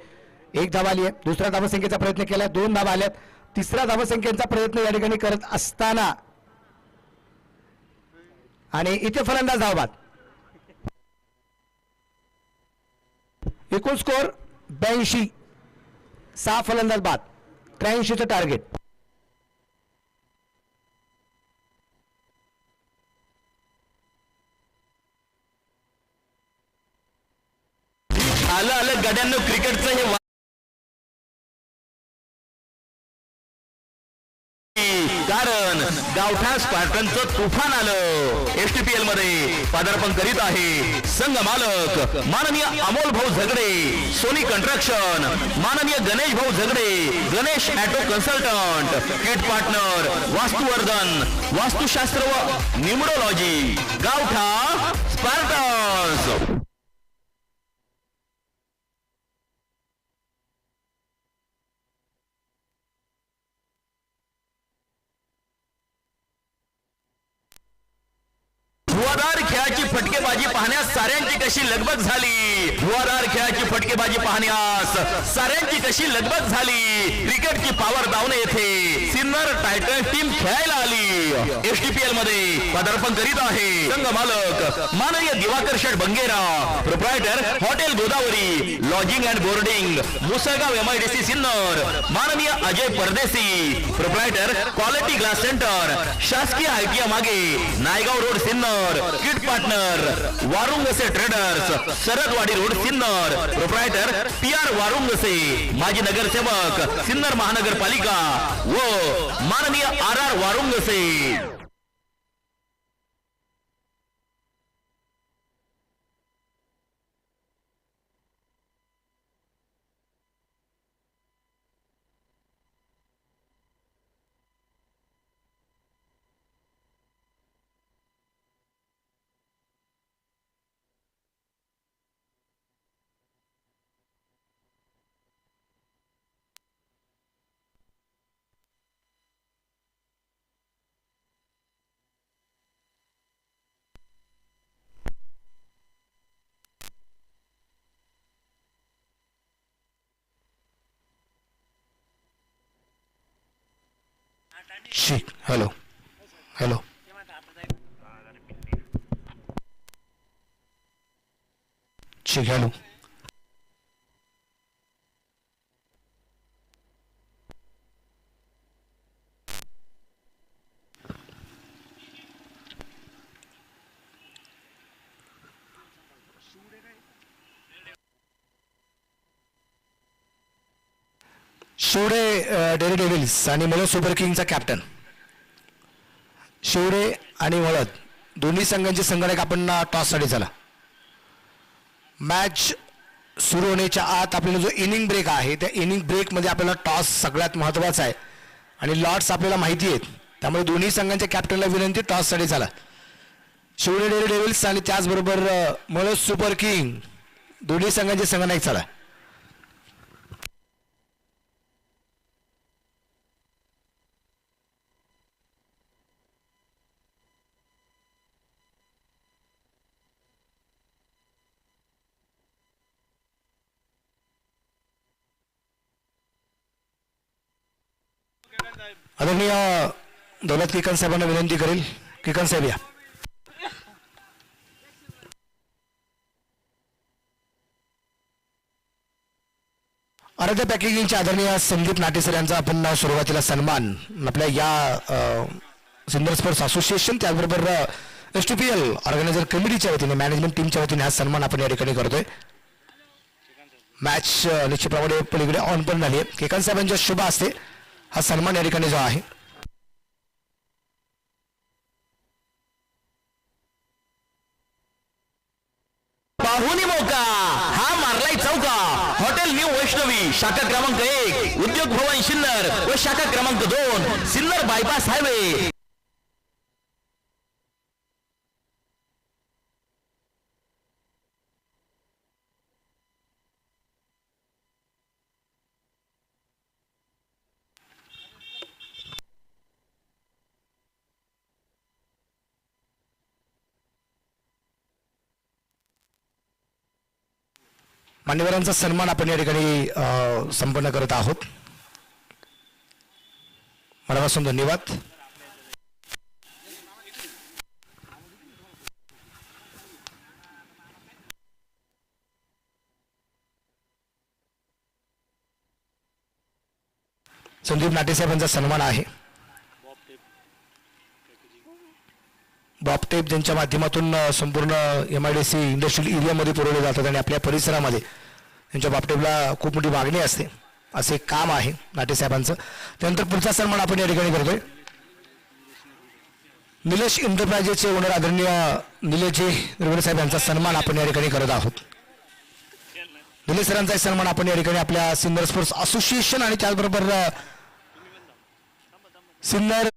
1 धावा आली आहे. दुसऱ्या धावसंख्येचा प्रयत्न केला. 2 धावा आल्यात. तिसऱ्या धावसंख्येचा प्रयत्न या ठिकाणी करत असताना आणि इथे फलंदाज धावबाद. एकूण स्कोर 82. 6 फलंदाज बाद. 83चं टार्गेट. आलं आलं गड्यांनो क्रिकेटचं हे कारण गावठा स्पार्टनचं तुफान आलं. एसटीपीएल मध्ये पदार्पण करीत आहे संघ मालक माननीय अमोल भाऊ झगडे सोनी कंस्ट्रक्शन, माननीय Ganesh Bhau Zagade Ganesh auto consultant, kit partner Vastuvardhan Vastushastra व न्यूमरोलॉजी गावठा स्पार्टन्स. धुवाधार खेळाची फटकेबाजी पाहण्यास साऱ्यांची कशी लगबग झाली. धुवाधार खेळाची फटकेबाजी पाहण्यास साऱ्यांची कशी लगबग झाली. क्रिकेटची पावर दावणे येथे सिन्नर टायटन्स टीम खेळायला आली. एसटीपीएल मध्ये पदार्पण करीत आहे संघ मालक माननीय Diwakar Sheth Bangera, proprietor hotel Godavari lodging and boarding Musalgaon MIDC Sinnar, माननीय Ajay Pardesi, proprietor quality glass centre शासकीय ITI मागे Naigaon road Sinnar, kit partner Warungase traders Sardwadi road Sinnar, proprietor PR Warungase, माजी नगरसेवक सिन्नर महानगरपालिका व माननीय RR वारुंगसे. ठीक हॅलो हॅलो ठीक हॅलो शिवडे डेअरी डेव्हिल्स आणि मळद सुपर किंगचा कॅप्टन शिवडे आणि मळद दोन्ही संघांचे संगणक आपण टॉससाठी झाला. मॅच सुरू होण्याच्या आत आपल्याला जो इनिंग ब्रेक आहे त्या इनिंग ब्रेकमध्ये आपल्याला टॉस सगळ्यात महत्त्वाचा आहे आणि लॉट्स आपल्याला माहिती आहेत, त्यामुळे दोन्ही संघांच्या कॅप्टनला विनंती टॉससाठी झाला. शिवडे डेअरी डेव्हिल्स आणि त्याचबरोबर मळद सुपर किंग दोन्ही संघांचे संगणक झाला. आदरणीय दौलत किकन साहेबांना विनंती करेल. किकन साहेब या. आराध्य पॅकेजिंगचे आदरणीय संदीप नाटे सर यांचा आपण सुरुवातीला सन्मान आपल्या या सिन्नर स्पोर्ट्स असोसिएशन त्याचबरोबर STPL ऑर्गनायझर कमिटीच्या वतीने मॅनेजमेंट टीमच्या वतीने हा सन्मान आपण या ठिकाणी करतोय. मॅच निश्चितप्रमाणे पलीकडे ऑन पण झाली आहे. केकन साहेबांच्या शुभ हस्ते हा सन्मान या ठिकाणी जो आहे पाहुणी मौका हा मारलाय चौका. हॉटेल न्यू वैष्णवी शाखा क्रमांक 1 उद्योग भवन सिन्नर व शाखा क्रमांक 2 सिन्नर बायपास हायवे. मान्यवरांचा सन्मान आपण या ठिकाणी संपन्न करत आहोत. मनापासून धन्यवाद. संदीप नाटे साहेबांचा सन्मान आहे. बॉबटेप ज्यांच्या माध्यमातून संपूर्ण MIDC इंडस्ट्रियल एरियामध्ये पुरवले जातात आणि आपल्या परिसरामध्ये त्यांच्या बॉबटेपला खूप मोठी मागणी असते, असे काम आहे नाटे साहेबांचं. त्यानंतर पुढचा सन्मान आपण या ठिकाणी करतोय. निलेश एंटरप्राइजेसचे ओनर आदरणीय निलेशजी रविंद्र साहेब यांचा सन्मान आपण या ठिकाणी करत आहोत. निलेश सरांचा सन्मान आपण या ठिकाणी आपल्या सिन्नर स्पोर्ट्स असोसिएशन आणि त्याचबरोबर सिन्नर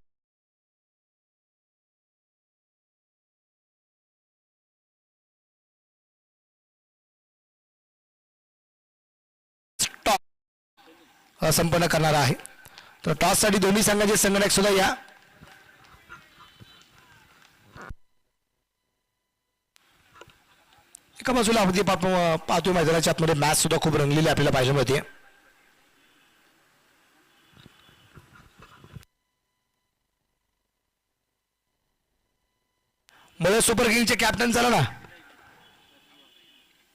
संपन्न करणार आहे. तर टॉससाठी दोन्ही संघाचे संगणक सुद्धा या. एका बाजूला अगदी पाहतोय मैदानाच्या आतमध्ये मॅच सुद्धा खूप रंगलेली आपल्याला पाहायला मिळते. मळद सुपर किंगचे कॅप्टन झाला ना,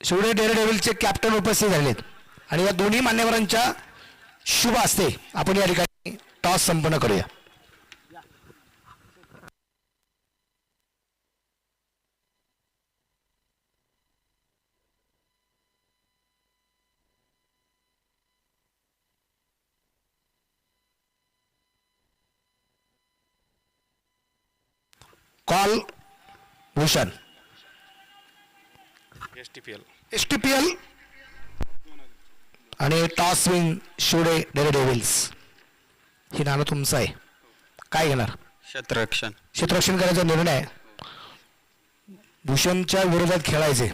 शिवडे डेअरी डेव्हिल्सचे कॅप्टन उपस्थित झालेत आणि या दोन्ही मान्यवरांच्या शुभ हस्ते आपण या ठिकाणी टॉस संपन्न करूया. कॉल भूषण STPL आणि toss win Shivade dairy devil's. ही नाणं तुमचं आहे. काय घेणार? क्षेत्ररक्षण करायचा निर्णय आहे. भूषणच्या विरोधात खेळायचे.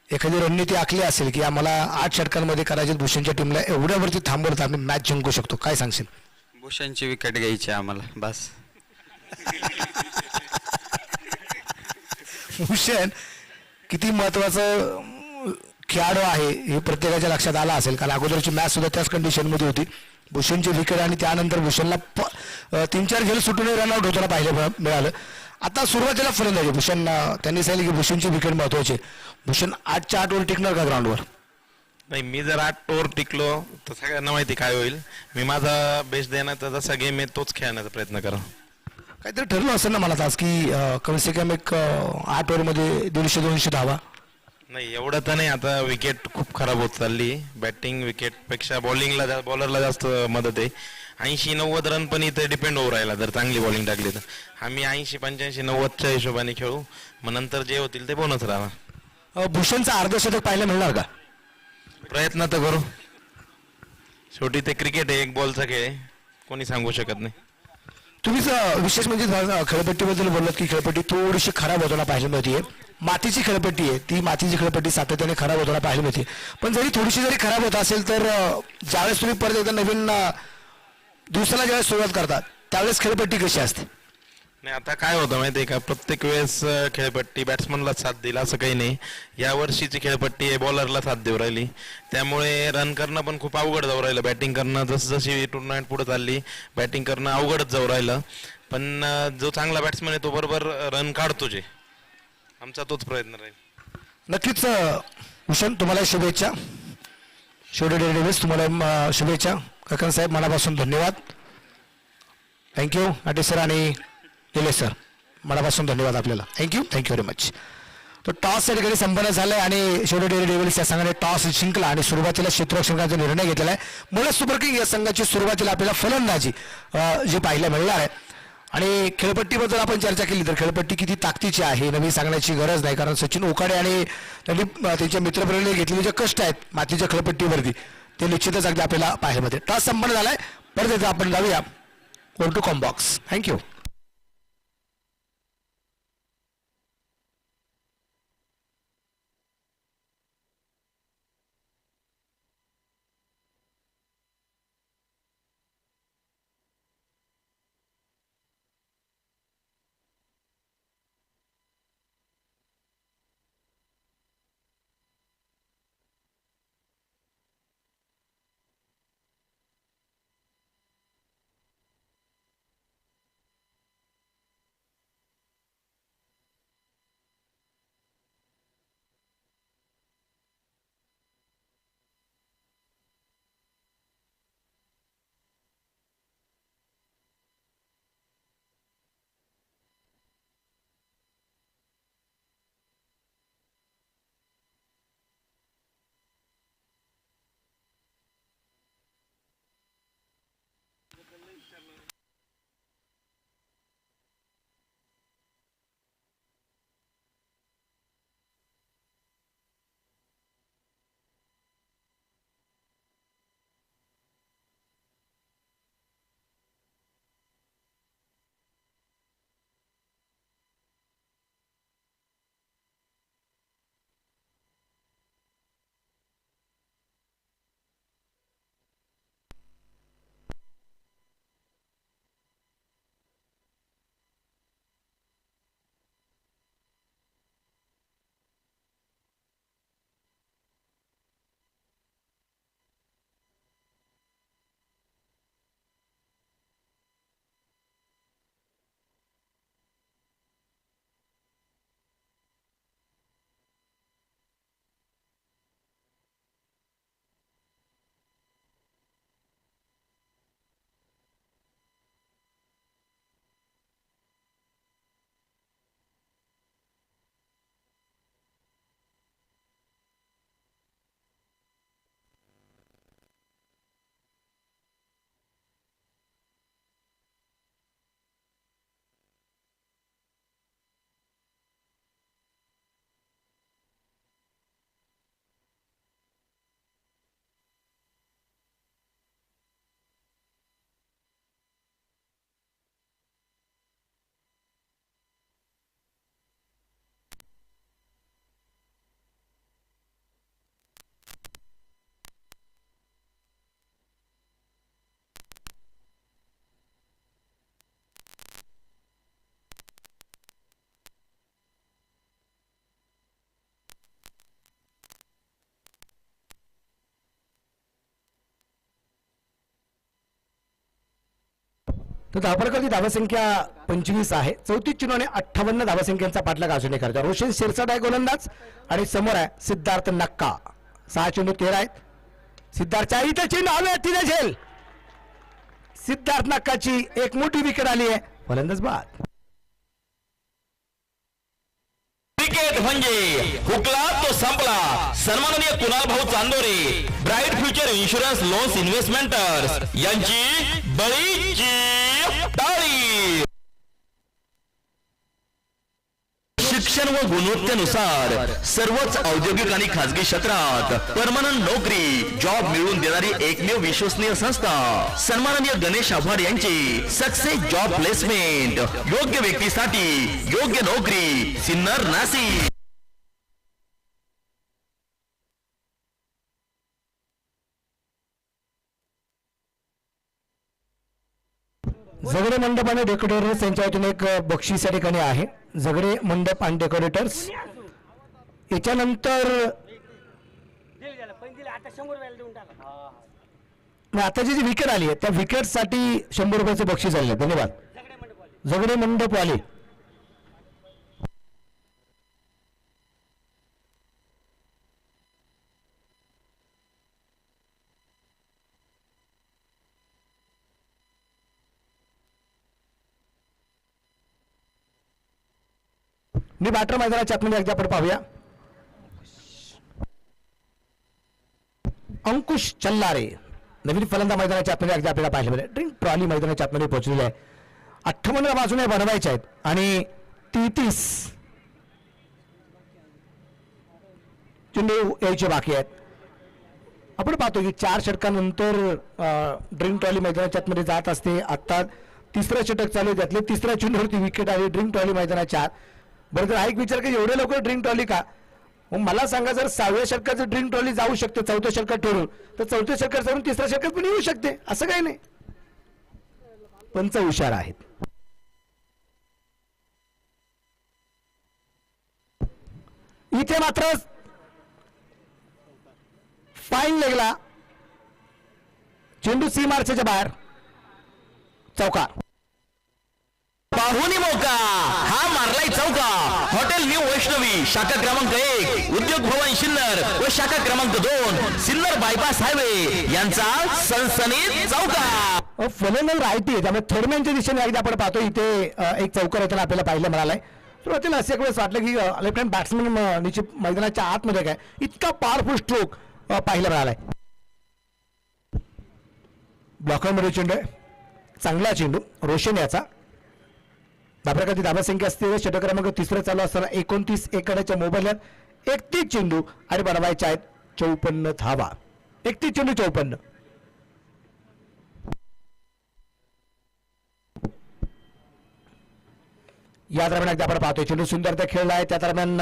एखादी रणनीती आखली असेल की आम्हाला 8 षटकांमध्ये करायचे, भूषणच्या टीमला एवढ्यावरती थांबवलं तर आम्ही मॅच जिंकू शकतो. काय सांगशील? भूषणची विकेट घ्यायची आम्हाला बस. भूषण किती महत्वाचं खेळाडू आहे हे प्रत्येकाच्या लक्षात आलं असेल, कारण अगोदरची मॅच सुद्धा त्याच कंडिशनमध्ये होती. भूषणची विकेट आणि त्यानंतर भूषणला 3-4 खेळ सुटूनही रनआउट होताना पाहायला मिळालं. आता सुरुवातीला फलंदाजी भूषण त्यांनी सांगितलं की भूषणची विकेट महत्वाची आहे. भूषण 8च्या 8 वर टिकणार का ग्राउंडवर? नाही, मी जर 8 ओव्हर टिकलो तर सगळ्यांना माहिती काय होईल. मी माझा बेस्ट देण्याचा जसा गेम आहे तोच खेळण्याचा प्रयत्न करा. काहीतरी ठरलं असेल ना मला आज की कम से कम एक 8 ओव्हरमध्ये 150-200 धावा. नाही एवढं तर नाही. आता विकेट खूप खराब होत चालली. बॅटिंग विकेटपेक्षा बॉलिंगला बॉलरला जास्त मदत आहे. 80-90 रन पण इथे डिपेंड होऊ राहिला जर चांगली बॉलिंग टाकली तर. आम्ही 80-85-90च्या हिशोबाने खेळू, मग नंतर जे होतील ते बोनस राहा. भूषणचं अर्धशतक पाहायला मिळणार का? प्रयत्न तर करू. शेवटी ते क्रिकेट आहे, एक बॉलचा खेळ आहे, कोणी सांगू शकत नाही. तुम्हीच विशेष म्हणजे खेळपट्टीबद्दल बोललात की खेळपट्टी थोडीशी खराब होताना पाहायला मिळते. मातीची खेळपट्टी आहे, ती मातीची खेळपट्टी सातत्याने खराब होताना पाहायला मिळते. पण जरी थोडीशी जरी खराब होत असेल तर ज्यावेळेस तुम्ही परत एकदा नवीन दिवसाला ज्यावेळेस सुरुवात करतात त्यावेळेस खेळपट्टी कशी असते? नाही, आता काय होतं माहिती आहे का, प्रत्येक वेळेस खेळपट्टी बॅट्समनला साथ दिला असं काही नाही. या वर्षीची खेळपट्टी आहे बॉलरला साथ देऊ राहिली, त्यामुळे रन करणं पण खूप अवघड जाऊ राहिलं. बॅटिंग करणं जसं जशी टुर्नामेंट पुढे चालली बॅटिंग करणं अवघडच जाऊ राहिलं. पण जो चांगला बॅट्समन आहे तो बरोबर रन काढतो. जे आमचा तोच प्रयत्न राहील. नक्कीच भूषण तुम्हाला शुभेच्छा. शेवटी डेव्हिस तुम्हाला शुभेच्छा. काकन साहेब मनापासून धन्यवाद. थँक्यू नाटे सर आणि निलेश सर, मनापासून धन्यवाद आपल्याला. Thank you very much. तो टॉस या ठिकाणी संपन्न झालाय आणि शेवटी डेव्हिल्स या संघाने टॉस जिंकला आणि सुरुवातीला क्षेत्ररक्षणाचा निर्णय घेतलेला आहे. मुळे सुपर किंग या संघाची सुरुवातीला आपल्याला फलंदाजी जी पाहायला मिळणार आहे. आणि खेळपट्टीबद्दल आपण चर्चा केली तर खेळपट्टी किती ताकदीची आहे नवीन सांगण्याची गरज नाही, कारण सचिन ओकाडे आणि त्यांनी त्यांच्या मित्रपरिवाराने घेतलेले जे कष्ट आहेत मातीच्या खेळपट्टीवरती ते निश्चितच अगदी आपल्याला पाहायला मिळते. टॉस संपन्न झालाय. परत आपण जाऊया टू कॉम्बॉक्स. थँक्यू. तर धावपळाची धावसंख्या 25 आहे. 34 चेंडूने 58 धावसंख्यांचा पाठलाग अजूनही करतो. रोशन शिरसाट आहे गोलंदाज आणि समोर आहे सिद्धार्थ नक्का. 6 चेंडू 13 आहेत. सिद्धार्थच्या इथे चेंडू आले तिथे झेल. सिद्धार्थ नक्काची एक मोठी विकेट आली आहे. फलंदाज बाद. क्रिकेट म्हणजे हुकला तो संपला. सन्माननीय Kunal Bhau Chandore, bright future insurance loans investments यांची बळीची टाळी. शिक्षण व गुणवत्तेनुसार सर्वच औद्योगिक आणि खाजगी क्षेत्रात परमनंट नोकरी जॉब मिळवून देणारी एकमेव विश्वसनीय संस्था सन्माननीय गणेश आव्हाड यांची सक्सेस जॉब प्लेसमेंट. योग्य व्यक्तीसाठी योग्य नोकरी. सिन्नर नाशिक. झगडे मंडप आणि डेकोरेटर्स यांच्या वतीने एक बक्षीस या ठिकाणी आहे. झगडे मंडप आणि डेकोरेटर्स. याच्यानंतर आता जी विकेट आली आहे त्या विकेटसाठी 100 रुपयाचं बक्षीस आले. धन्यवाद. झगडे मंडप वाले. मी बॅटर मैदानाच्या आतमध्ये एकदा आपण पाहूया. अंकुश चल्लारे नवीन फलंदाज मैदानाच्या आतमध्ये एकदा आपल्याला पाहायला मिळेल. ड्रिंक ट्रॉली मैदानाच्या आतमध्ये पोहोचलेली आहे. 58 बाजूने बनवायचे आहेत आणि 33 चेंडू यायचे बाकी आहेत. आपण पाहतो की 4 षटकानंतर ड्रिंक ट्रॉली मैदानाच्या आतमध्ये जात असते. आता 3रं षटक चालू आहे. त्यातले 3ऱ्या चेंडूवरती विकेट आली ड्रिंक ट्रॉली मैदानाच्या आत. बरं तर हा एक विचार की एवढे लवकर ड्रिंक ट्रॉली का. मग मला सांगा जर 6व्या षटकाचं ड्रिंक ट्रॉली जाऊ शकते 4थ्या षटकात ठरून तर 4थ्या षटकात जाऊन 3ऱ्या षटकात पण येऊ शकते. असं काही नाही. पंच हुशार आहेत. इथे मात्र फाईन लेगला चेंडू सीमार्चच्या बाहेर. चौकार. पाहुणी मौका हा मारलाय चौका. हॉटेल न्यू वैष्णवी शाखा क्रमांक 1 उद्योग भवन सिन्नर व शाखा क्रमांक 2 सिन्नर बायपास हायवे यांचा सनसनीत चौका. फलंदाज रायटी आहे त्यामुळे थर्डमॅनच्या दिशेने एकदा आपण पाहतो. इथे एक चौकार होताना आपल्याला पाहायला मिळालाय. सुरुवातीला असे एक वेळेस वाटलं की लेफ्ट हँड बॅट्समन मैदानाच्या आतमध्ये काय इतका पॉवरफुल स्ट्रोक पाहायला मिळालाय. ब्लॉकरमध्ये चेंडू आहे. चांगला चेंडू रोशन याचा. धाब्याची धाबासंख्या असते. षटक क्रमांक 3 चालू असताना 29 एकाच्या मोबाईलवर 31 चेंडू आणि बनवायचे आहेत 54 धावा. 31 चेंडू 54. या दरम्यान एकदा आपण पाहतोय चेंडू सुंदर त्या खेळला आहे. त्या दरम्यान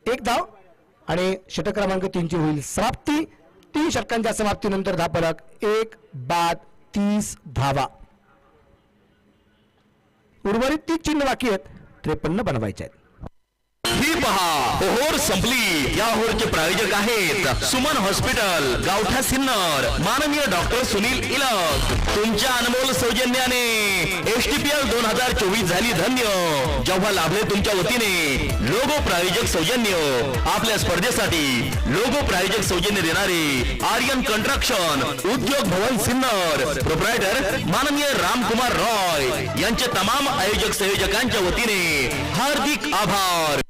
एक धाव आणि षटक क्रमांक 3 ची होईल समाप्ती. 3 षटकांच्या समाप्तीनंतर धापलक 1 बाद 30 धावा. उर्वरित 30 चिन्ह बाकी आहेत. 53 बनवायचे आहेत. ही पहा ओहोर संपली. या ओहोरचे प्रायोजक आहेत सुमन हॉस्पिटल गावठा सिन्नर. माननीय डॉक्टर सुनील इलक. तुमच्या अनमोल सौजन्याने STPL 2024 झाली धन्य. जेव्हा लाभले तुमच्या वतीने लोगो प्रायोजक सौजन्य. आपल्या स्पर्धेसाठी लोगो प्रायोजक सौजन्य देणारे आर्यन कंस्ट्रक्शन उद्योग भवन सिन्नर प्रोप्रायटर माननीय रामकुमार रॉय यांचे तमाम आयोजक संयोजकांच्या वतीने हार्दिक आभार.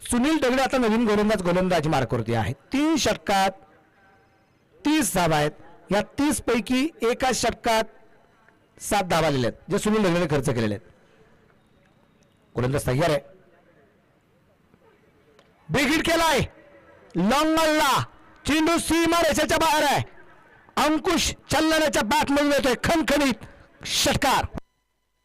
सुनील दगडे आता नवीन गोलंदाजी मार्कवरती आहे. 3 षटकात 30 धावा आहेत. या 30 पैकी एका षटकात 7 धावा आलेल्या आहेत जे सुनील दगडेने खर्च केलेले आहेत. गोलंदाज तयार आहे. बिग हिट केलाय. लॉंगलला चेंडू सीमा रेषेच्या बाहेर आहे. अंकुश चल्लाऱ्याच्या बॅटमधून येतोय खणखणीत षटकार.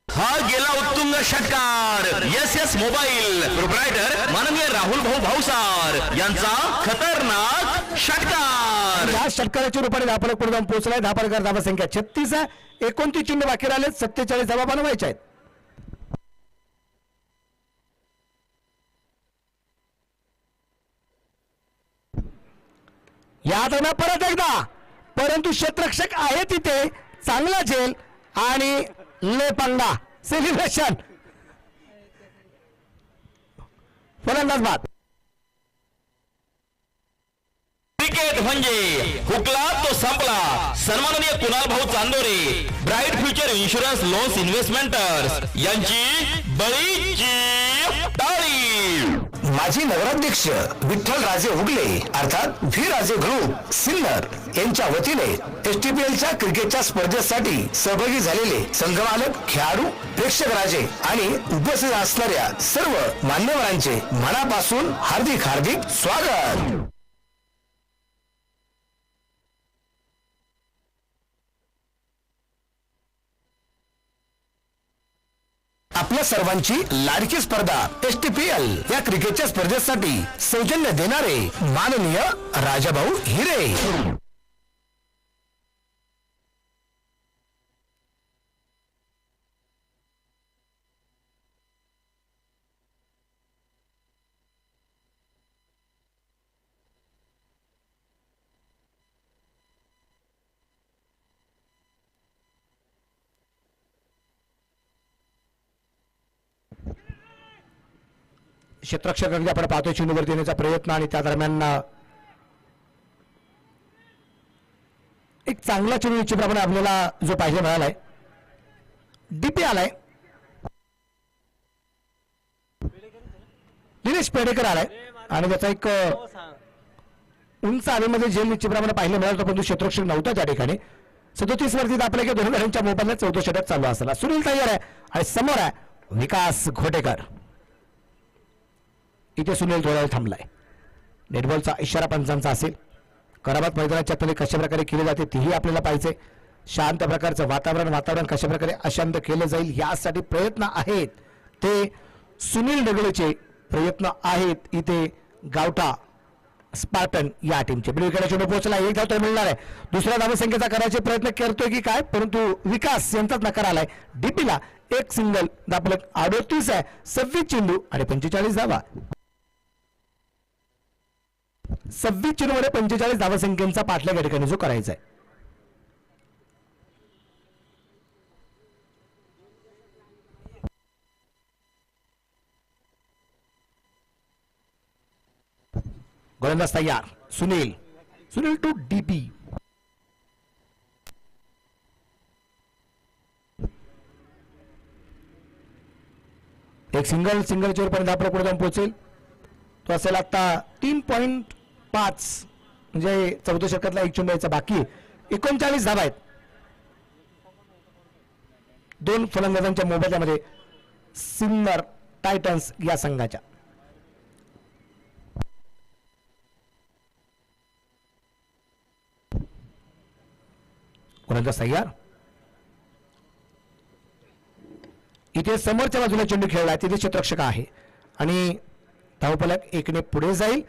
हा गेला उत्तुंग षटकार. SS मोबाईल प्रोप्रायटर माननीय राहुल भाऊ भाऊसार यांचा खतरनाक षटकार. या षटकाराच्या रूपाने धापलक पुढे जाऊन पोहोचलाय. धापलकर धावा संख्या 36 आहे. 29 चिन्ह बाकी राहिले. 47 धावा बनवायच्या आहेत. या दरम्यान परत एकदा, परंतु क्षेत्ररक्षक आहे तिथे, चांगला झेल आणि लेपंगा सेलिब्रेशन. फलंदाज बाद. क्रिकेट म्हणजे हुकला तो संपला. सन्माननीय Kunal Bhau Chandore, bright future insurance loans investments यांची बळीची टाळी. माजी नगराध्यक्ष विठ्ठल राजे उगले अर्थात व्ही राजे ग्रुप सिन्नर यांच्या वतीने एसटीपीएलच्या क्रिकेटच्या स्पर्धेसाठी सहभागी झालेले संघमालक, खेळाडू, प्रेक्षक राजे आणि उपस्थित असणाऱ्या सर्व मान्यवरांचे मनापासून हार्दिक हार्दिक स्वागत. आपल्या सर्वांची लाडकी स्पर्धा एसटीपीएल या क्रिकेटच्या स्पर्धेसाठी सौजन्य देणारे माननीय राजाभाऊ हिरे. क्षेत्ररक्षक अगदी आपण पाहतोय चेंडूवरती येण्याचा प्रयत्न आणि त्या दरम्यान एक चांगला चेंडू निश्चितप्रमाणे आपल्याला जो पाहिजे मिळालाय. डीपी आलाय, दिनेश पेडेकर आलाय आणि त्याचा एक उंच हवेमध्ये झेल निश्चितप्रमाणे पाहिजे मिळाला, परंतु क्षेत्ररक्षक नव्हता त्या ठिकाणी. 37 वरती आपल्या दोन गाड्यांच्या मोबाईलला 14 षटक चालू असला. सुनील तयार आहे आणि समोर आहे विकास घोटेकर. इथे सुनील थोडा वेळ थांबलाय. नेटबॉलचा इशारा पंचांचा असेल. करामत मैदानाच्या तले कशा प्रकारे केले जाते तेही आपल्याला पाहिजे. शांत प्रकारचं वातावरण कशा प्रकारे अशांत केलं जाईल यासाठी प्रयत्न आहेत ते सुनील डगलेचे प्रयत्न आहेत. इथे गावठा स्पार्टन या टीमचे बिलविकेला चेंडू पोहोचला. एक धाव तो मिळणार आहे. दुसऱ्या धावसंख्येचा करायचे प्रयत्न करतोय की काय, परंतु विकास यांचाच नकार आलाय. डीपीला एक सिंगल दापलक 38 आहे. 26 चेंडू आणि 45 धावा. 26 चेंडूमध्ये 45 धावसंख्येचा पाठलाग या ठिकाणी जो करायचा आहे. गोलंदाज तयार. Sunil to DP. एक सिंगल चेअर पर्यंत आपण पुढे जाऊन पोहोचेल. तो असेल आता 3.5 म्हणजे 14 षटकातला एक चेंडू यायचा बाकी. 39 धावा आहेत दोन फलंदाजांच्या मोबदल्यामध्ये सिन्नर टायटन्स या संघाच्या. गोलंदाज तयार. इथे समोरच्या बाजूला चेंडू खेळला तिथे क्षेत्ररक्षक आहे आणि धावफलक 1ने पुढे जाईल.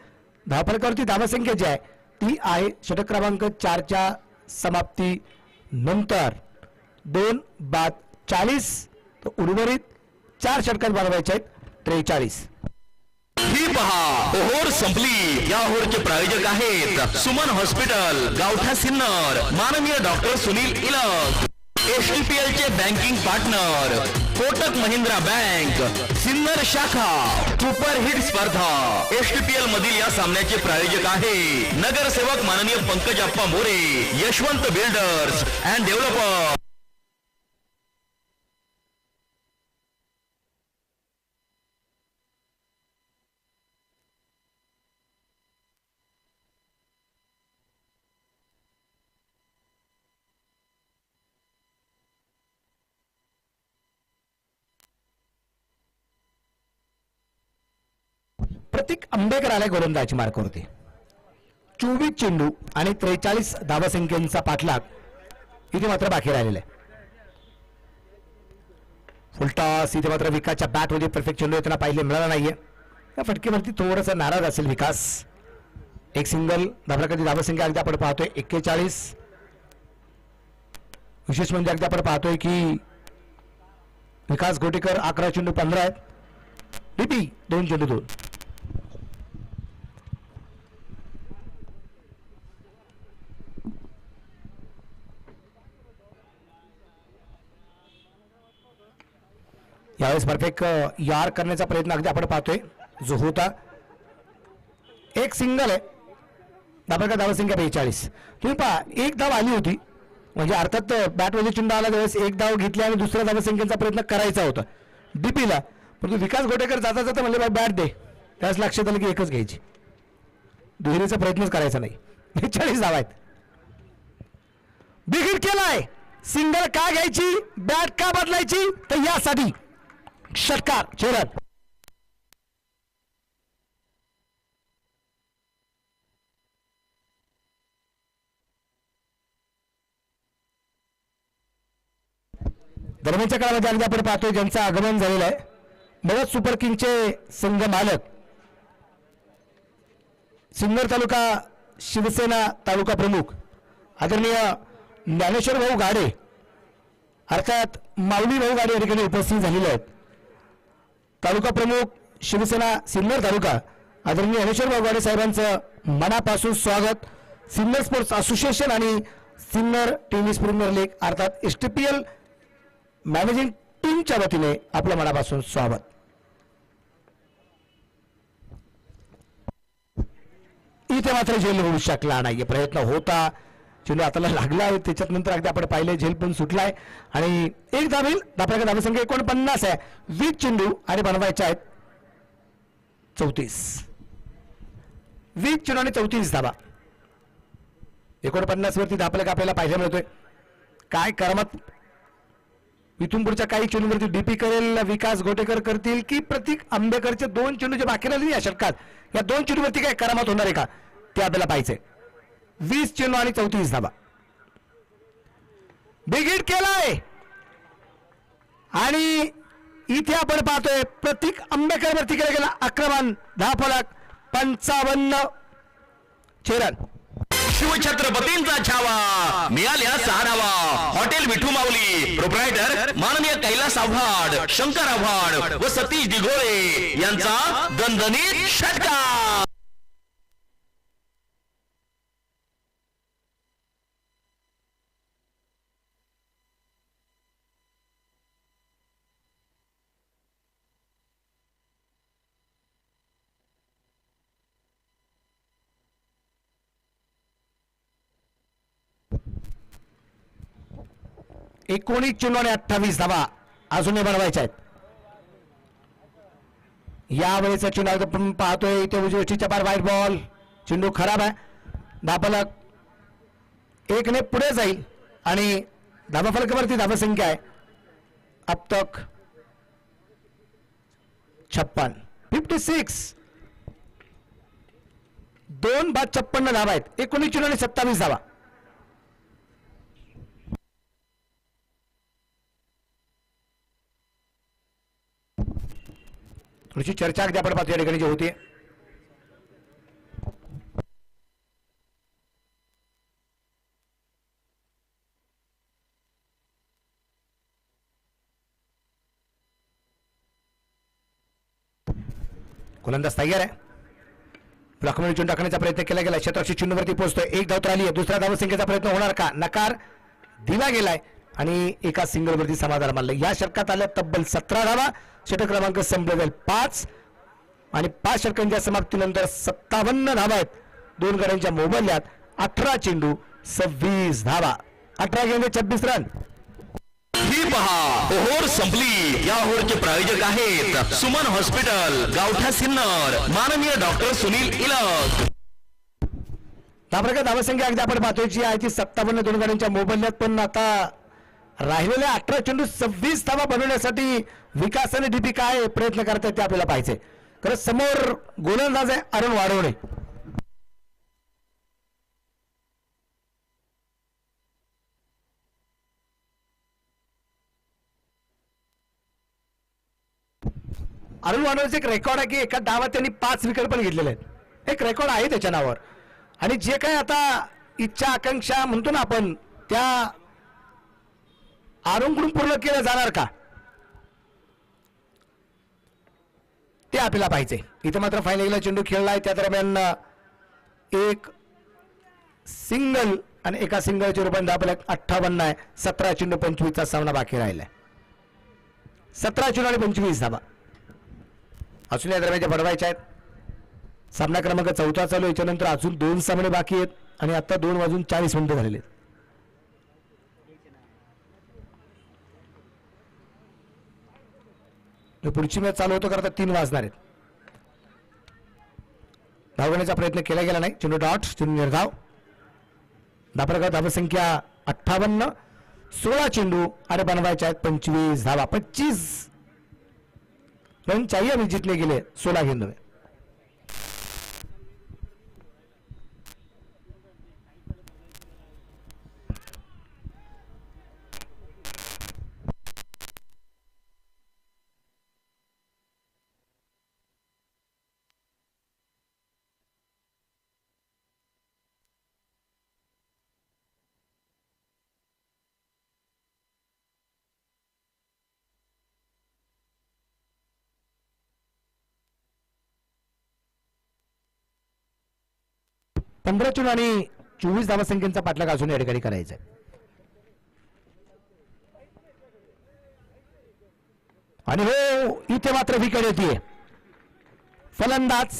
धावफलकावरती धावसंख्या जी आहे ती आहे षटक क्रमांक 4च्या समाप्ती नंतर 2 बाद 40. तर उर्वरित 4 षटकात बनवायचे आहेत 43. ही पहा ओहोर संपली. या ओहोरचे प्रायोजक आहेत सुमन हॉस्पिटल, गावठा सिन्नर, माननीय डॉक्टर सुनील इलक. एसटीपीएल चे banking partner Kotak Mahindra bank Sinnar शाखा. सुपरहिट स्पर्धा एसटीपीएल मधील या सामन्याचे प्रायोजक आहे नगरसेवक माननीय Pankaj Appa More, Yashwant builders and developer. Prateek Ambekar आलाय गोलंदाजी मार्कावरती. 24 चेंडू आणि 43 धावसंख्येचा पाठलाग इथे मात्र बाकी राहिलेला आहे. फुलटॉस इथे मात्र विकासच्या बॅटमध्ये परफेक्ट चेंडू येताना पाहिले मिळाला नाहीये. या फटकेवरती थोडासा नाराज असेल विकास. एक सिंगल धावफलकाची धावसंख्या अगदी आपण पाहतोय 41. विशेष म्हणजे अगदी आपण पाहतोय की विकास घोटेकर 11 चेंडू 15 आहेत. डीपी 2 चेंडू 2. यावेळेस परफेक्ट यार करण्याचा प्रयत्न अगदी आपण पाहतोय जो होता. एक सिंगल आहे. धाबांका धावसंख्या 42. तुम्ही पहा एक धाव आली होती म्हणजे अर्थात बॅटमध्ये चेंडू आला त्यावेळेस एक धाव घेतली आणि दुसऱ्या धावसंख्येचा प्रयत्न करायचा होता डीपीला, परंतु विकास घोटेकर जाता जाता म्हणले बाय बॅट दे, त्यावेळेस लक्षात आलं की एकच घ्यायची, दुहेरीचा प्रयत्नच करायचा नाही. 42 धावा आहेत. बिग हिट केलाय. सिंगल का घ्यायची, बॅट का बदलायची, तर यासाठी षटकार चेरन. दरम्यानच्या काळामध्ये अगदी आपण पाहतोय ज्यांचं आगमन झालेलं आहे, मगच सुपर किंगचे संघ मालक सिन्नर तालुका शिवसेना तालुका प्रमुख आदरणीय ज्ञानेश्वर भाऊ गाडे अर्थात माऊली भाऊ गाडे या ठिकाणी उपस्थित झालेले आहेत. तालुका प्रमुख शिवसेना सिन्नर तालुका आदरणीय ज्ञानेश्वर भाऊ गाडे साहेबांचं मनापासून स्वागत. सिन्नर स्पोर्ट्स असोसिएशन आणि सिन्नर टेनिस प्रीमियर लीग अर्थात STPL मॅनेजिंग टीमच्या वतीने आपल्या मनापासून स्वागत. इथे मात्र झेल होऊ शकला नाही. प्रयत्न होता, चेंडू हाताला लागला, त्याच्यात नंतर अगदी आपण पाहिले झेल पण सुटलाय आणि एक धावेल. धाब्याचा धावसंख्या 49 आहे. 20 चेंडू आणि बनवायचे आहेत 34. 20 चेंडू आणि 34 धाबा. 49 वरती धापल्या आपल्याला पाहायला मिळतोय. काय करमत इथून पुढच्या काही चेंडूवरती डीपी करेल विकास घोटेकर करतील की प्रतीक आंबेकरचे 2 चेंडू जे बाकी राहिले या षटकात, या 2 चेंडूवरती काय करामत होणार आहे का ते आपल्याला पाहायचंय. 20 चेंडू आणि 34 धाबा. बिग हिट केलाय आणि इथे आपण पाहतोय प्रतीक आंबेकर वरती केला गेला आक्रमण. धावफलक 55 चेरन. शिवछत्रपतींचा छावा मिळाल्या 6 धावा. हॉटेल विठू माऊली प्रोप्रायटर माननीय कैलास आव्हाड, शंकर आव्हाड व सतीश दिघोळे यांचा दणदणीत षटकार. एकोणीस चेंडू आणि 28 धावा अजूनही बनवायच्या आहेत. यावेळेचा चेंडू आपण पाहतोय इथे उजवीच्या पार व्हाईट बॉल. चेंडू खराब आहे. धावफलक 1 ने पुढे जाईल आणि धावफलकावरती धावसंख्या आहे अब तक 56. 2 बाद 56 धावा आहेत. 19 चेंडू आणि 27 धावा. थोडीशी चर्चा अगदी आपण पाहतो या ठिकाणी जी होती. गोलंदाज तयार आहे. ब्लॉकमध्ये चेंडू टाकण्याचा प्रयत्न केला गेला. क्षेत्ररक्षक चेंडूवरती पोहोचतोय. 1 धाव तर आली आहे. दुसऱ्या धावसंख्येचा प्रयत्न होणार का, नकार दिला गेलाय आणि एका सिंगलवरती समाधान मानलं. या षटकात आल्या तब्बल 17 धावा. षटक क्रमांक संपले जाईल 5 आणि 5 षटकांच्या समाप्तीनंतर 57 धावा आहेत 2 गड्यांच्या मोबदल्यात. 18 चेंडू 26 धावा. 18 गेंदे 26 रन. ही पहा ओहोर संपली. या ओहोरचे प्रायोजक आहेत सुमन हॉस्पिटल, गावठा सिन्नर, माननीय डॉक्टर सुनील इलक. त्याप्रकारे धावसंख्या अगदी आपण पाहतोय जी आहे ती 57 2 गड्यांच्या मोबदल्यात. पण आता राहिलेल्या 18 चेंडू 26 धावा बनवण्यासाठी विकास आणि डीपी काय प्रयत्न करतात ते आपल्याला पाहायचे. खरं समोर गोलंदाज आहे अरुण वाढवणे. अरुण वाढवण्याचं एक रेकॉर्ड आहे की एका डावात त्यांनी 5 विकेट पण घेतलेले आहेत. एक रेकॉर्ड आहे त्याच्या नावावर. आणि जे काय आता इच्छा आकांक्षा म्हणतो ना आपण त्या अरुणकडून पूर्ण केलं जाणार का ते आपल्याला पाहिजे. इथं मात्र फायनलला चेंडू खेळलाय. त्या दरम्यान एक सिंगल आणि एका सिंगलच्या रूपाने आपल्याला 58 आहे. 17 चेंडू 25 चा सामना बाकी राहिलाय. 17 चेंडू आणि 25 धावा अजून या दरम्यान बनवायच्या आहेत. सामना क्रमांक 4 चालू. याच्यानंतर अजून 2 सामने बाकी आहेत आणि आता 2:40 झालेले आहेत. पुढची मॅच चालू होतो करता 3 वाजणार आहेत. धाव घेण्याचा प्रयत्न केला गेला नाही. चेंडू डॉट, चेंडू निर्धाव. धापरगाव धावसंख्या 58. 16 चेंडू आणि बनवायचे आहेत 25 धावा. 25 रन चाहिए अभी जीतने के लिए 16 गेंदों में. पंधरा चेंडू आणि 24 धावसंख्येचा पाठलाग अजून या ठिकाणी करायचा आहे. आणि हो इथे मात्र विकेट येते. फलंदाज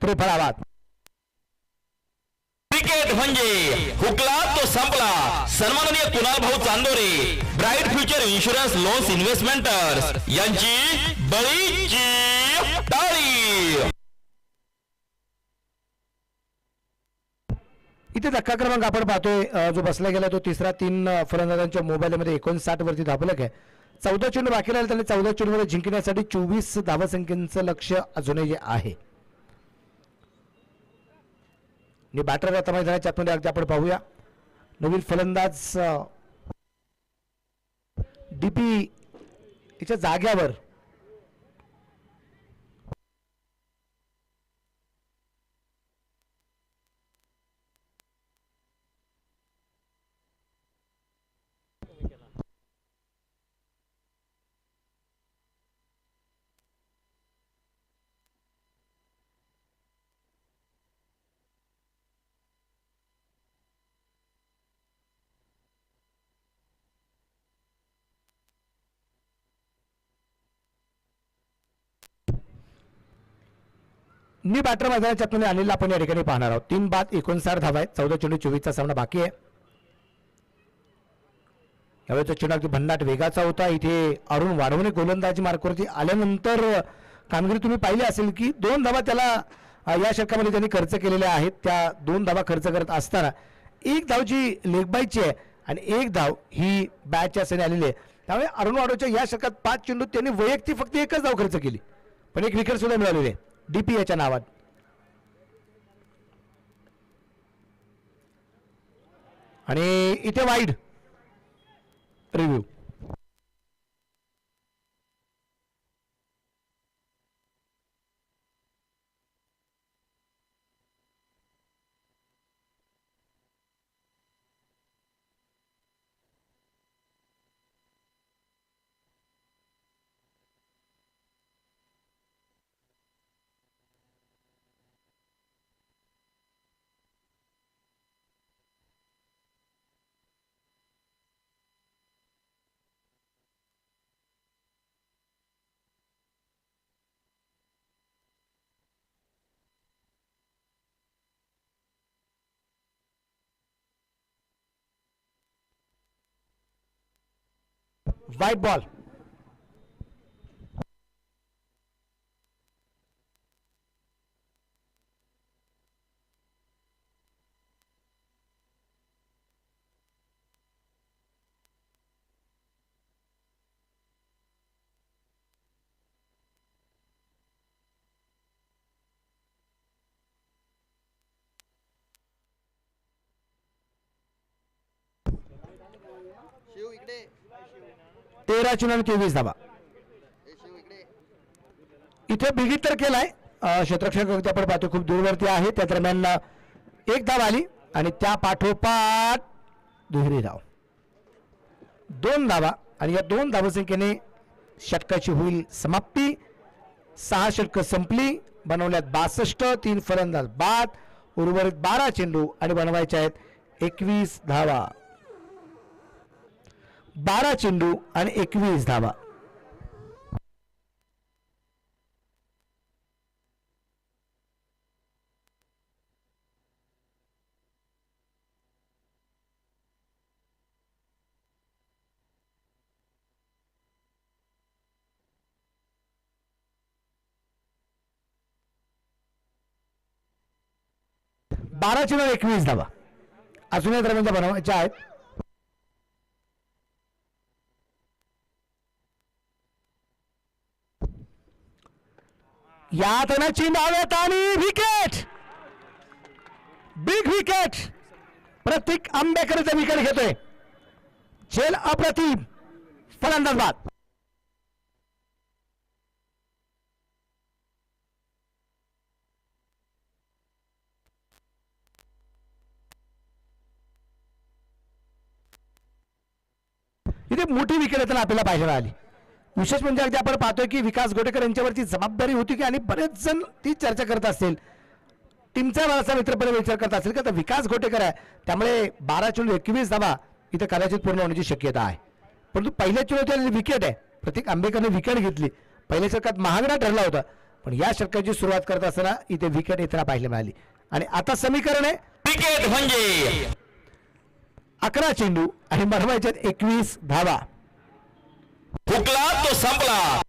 त्रिफळावाद. क्रिकेट म्हणजे हुकला तो संपला. सन्माननीय Kunal Bhau Chandore, bright future insurance loans investments यांची बळीची टाळी. इथे धक्का क्रमांक आपण पाहतोय जो बसला गेला तो तिसरा. 3 फलंदाजांच्या मोबाईलमध्ये 59 वरती धावलक आहे. 14 चेंडू बाकी राहिले. त्यांनी 14 चेंडूमध्ये जिंकण्यासाठी 24 धावसंख्येचं लक्ष अजूनही आहे. बॅटर आता मैदानाच्या आतमध्ये अगदी आपण पाहूया. नवीन फलंदाज डीपी याच्या जाग्यावर बॅटर मैदानाच्या आतमध्ये आलेला आपण या ठिकाणी पाहणार आहोत. 3 बाद 59 धावा आहेत. 14 चेंडू 24 सामना बाकी आहे. यावेळेचा चेंडू अगदी भन्नाट वेगाचा होता. इथे अरुण वाढवणे गोलंदाजी मार्कवरती आल्यानंतर कामगिरी तुम्ही पाहिली असेल की 2 धावा त्याला या षटकामध्ये त्यांनी खर्च केलेल्या आहेत. त्या 2 धावा खर्च करत असताना 1 धाव जी लेगबाईची आहे आणि 1 धाव ही बॅटच्या सेने आलेली आहे. त्यामुळे अरुण वाढवच्या या षटकात 5 चेंडू त्यांनी वैयक्तिक फक्त 1च धाव खर्च केली, पण 1 विकेट सुद्धा मिळालेली आहे डीपी याच्या नावात. आणि इथे wide review. White ball. Shiv इकडे 13 चेंडू आणि 23 धावा. शिव इकडे इथे बिगिट तर केलाय क्षेत्ररक्षक आपण पाहतो खूप दूरवरती आहे. त्या दरम्यान 1 धाव आली आणि त्या पाठोपाठ दुहेरी धाव 2 धावा आणि या 2 धावसंख्येने षटकाची होईल समाप्ती. 6 षटकं संपली. बनवल्यात 62. 3 फलंदाज बाद. उर्वरित 12 चेंडू आणि बनवायचे आहेत 21 धावा. 12 चेंडू आणि 21 धावा. 12 धावा अजूनही दरम्यानच्या बनवायच्या आहेत. या तणाची डाव्यात आणि विकेट, बिग विकेट. प्रतीक आंबेकरचा विकेट घेतोय. झेल अप्रतिम, फलंदाज बाद. इथे मोठी विकेट येताना आपल्याला पाहायला आली. विशेष म्हणजे अगदी आपण पाहतोय की विकास गोटेकर यांच्यावरती जबाबदारी होती की आणि बरेच जण ती चर्चा करत असतील, टीमचा माझा मित्रपणे विचार करत असेल की आता विकास गोटेकर आहे त्यामुळे 12-21 धावा इथे कदाचित पूर्ण होण्याची शक्यता आहे. परंतु पहिल्या चेंडूची विकेट आहे, प्रतीक आंबेकरने विकेट घेतली. पहिल्या षटकात महागडा ठरला होता, पण या षटकाची सुरुवात करत असताना इथे विकेट येताना पाहायला मिळाली. आणि आता समीकरण आहे विकेट म्हणजे 11 चेंडू आणि बनवायचे 21 धावा. हुकला तो संपला.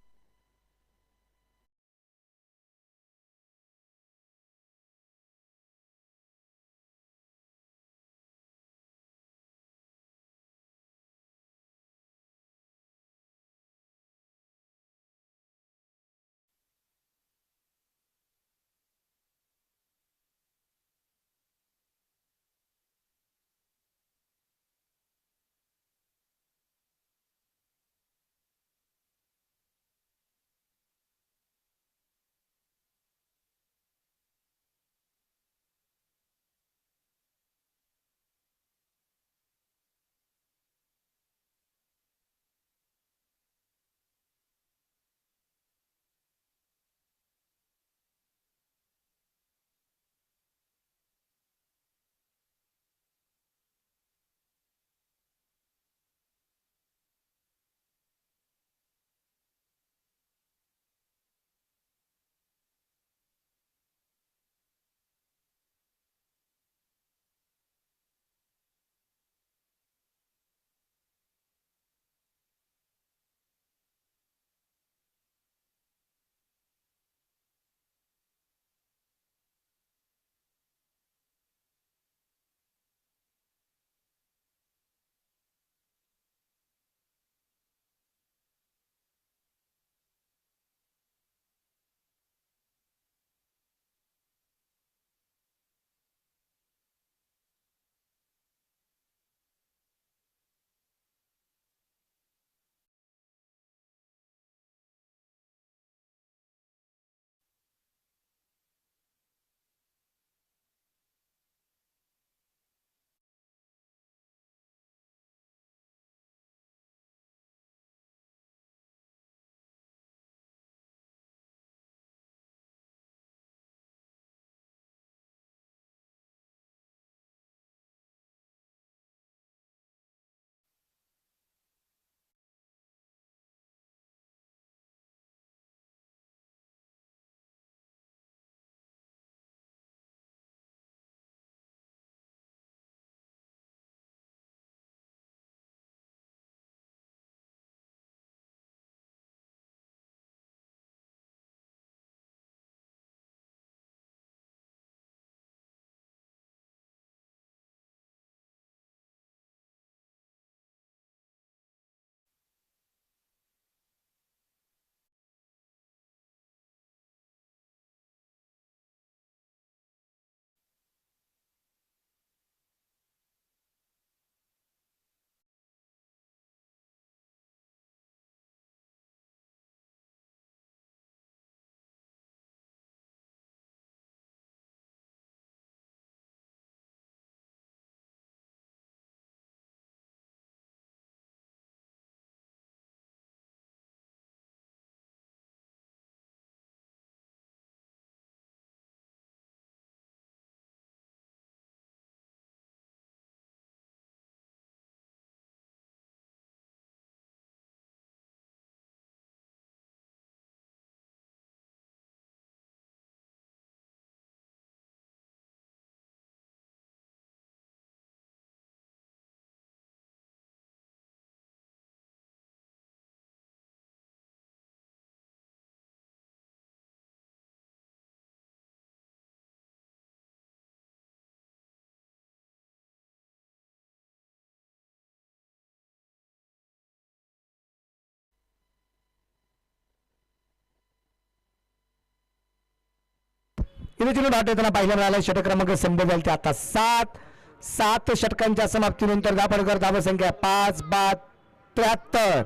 इथे चेंडू डाट येताना पाहिलं मिळालं. षटक क्रमांक संबोधल ते आता 7 षटकांच्या समाप्तीनंतर धापडकर धावसंख्या 5-बाद-73.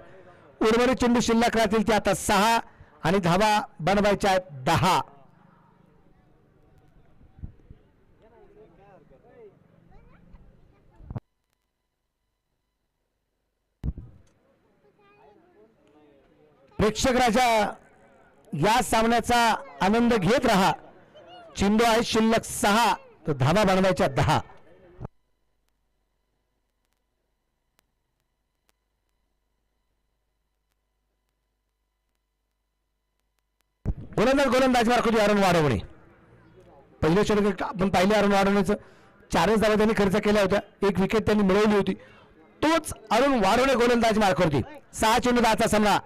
उर्वरित चेंडू शिल्लक राहतील ते आता 6 आणि धावा बनवायच्या आहेत 10. प्रेक्षक राजा या सामन्याचा आनंद घेत राहा. चेंडू आहे शिल्लक 6 तर धावा बनवायच्या 10. गोलंदाज मार्फत अरुण वाढवणे. पहिल्या षटक आपण पाहिले अरुण वाढवण्याचं 4 धावा त्यांनी खर्च केल्या होत्या. 1 विकेट त्यांनी मिळवली होती. तोच अरुण वाढवणे गोलंदाज मार्फत 6 चेंडू 10चा सामना.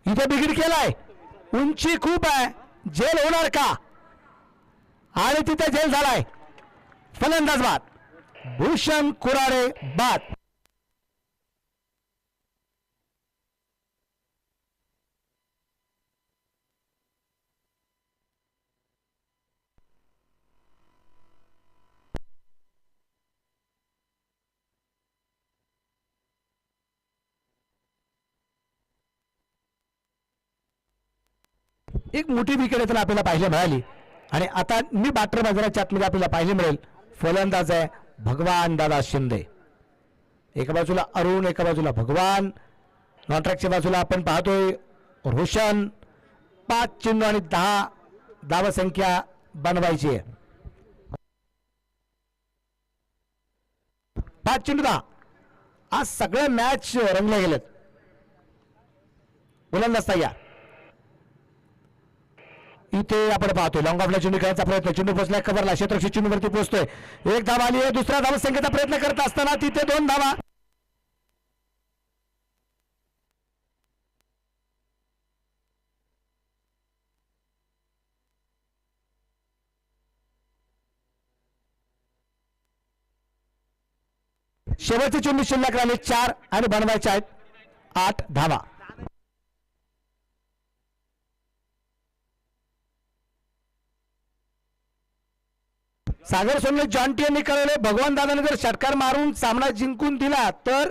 इथे बिगिड केलाय. उंची खूप आहे. झेल होणार का? आणि तिथे झेल झालाय. फलंदाज बाद. भूषण कुराडे बाद. एक मोठी विकेट येताना आपल्याला पाहायला मिळाली. आणि आता मी बॅटर बाजाराच्या आतमध्ये आपल्याला पाहायला मिळेल. फलंदाज आहे भगवान दादा शिंदे. एका बाजूला अरुण, एका बाजूला भगवान. नॉनट्रॅकच्या बाजूला आपण पाहतोय रोशन. 5 चेंडू आणि 10 धावसंख्या बनवायची आहे. 5 चेंडू 10. आज सगळे मॅच रंगले गेलेत. गोलंदाज तयार. इथे आपण पाहतोय लॉंग ऑफला चेंडू खेळायचा प्रयत्न. चेंडू पोहोचलाय कव्हरला. क्षेत्ररक्षक चेंडूवरती पोहोचतोय. 1 धाव आली आहे. दुसऱ्या धावसंख्येचा प्रयत्न करत असताना तिथे 2 धावा. शेवटचे चेंडू शिल्लक राहिले 4 आणि बनवायचे आहेत 8 धावा. सागर सोनले जॉन्टी यांनी कळवले भगवान दादाने जर षटकार मारून सामना जिंकून दिला तर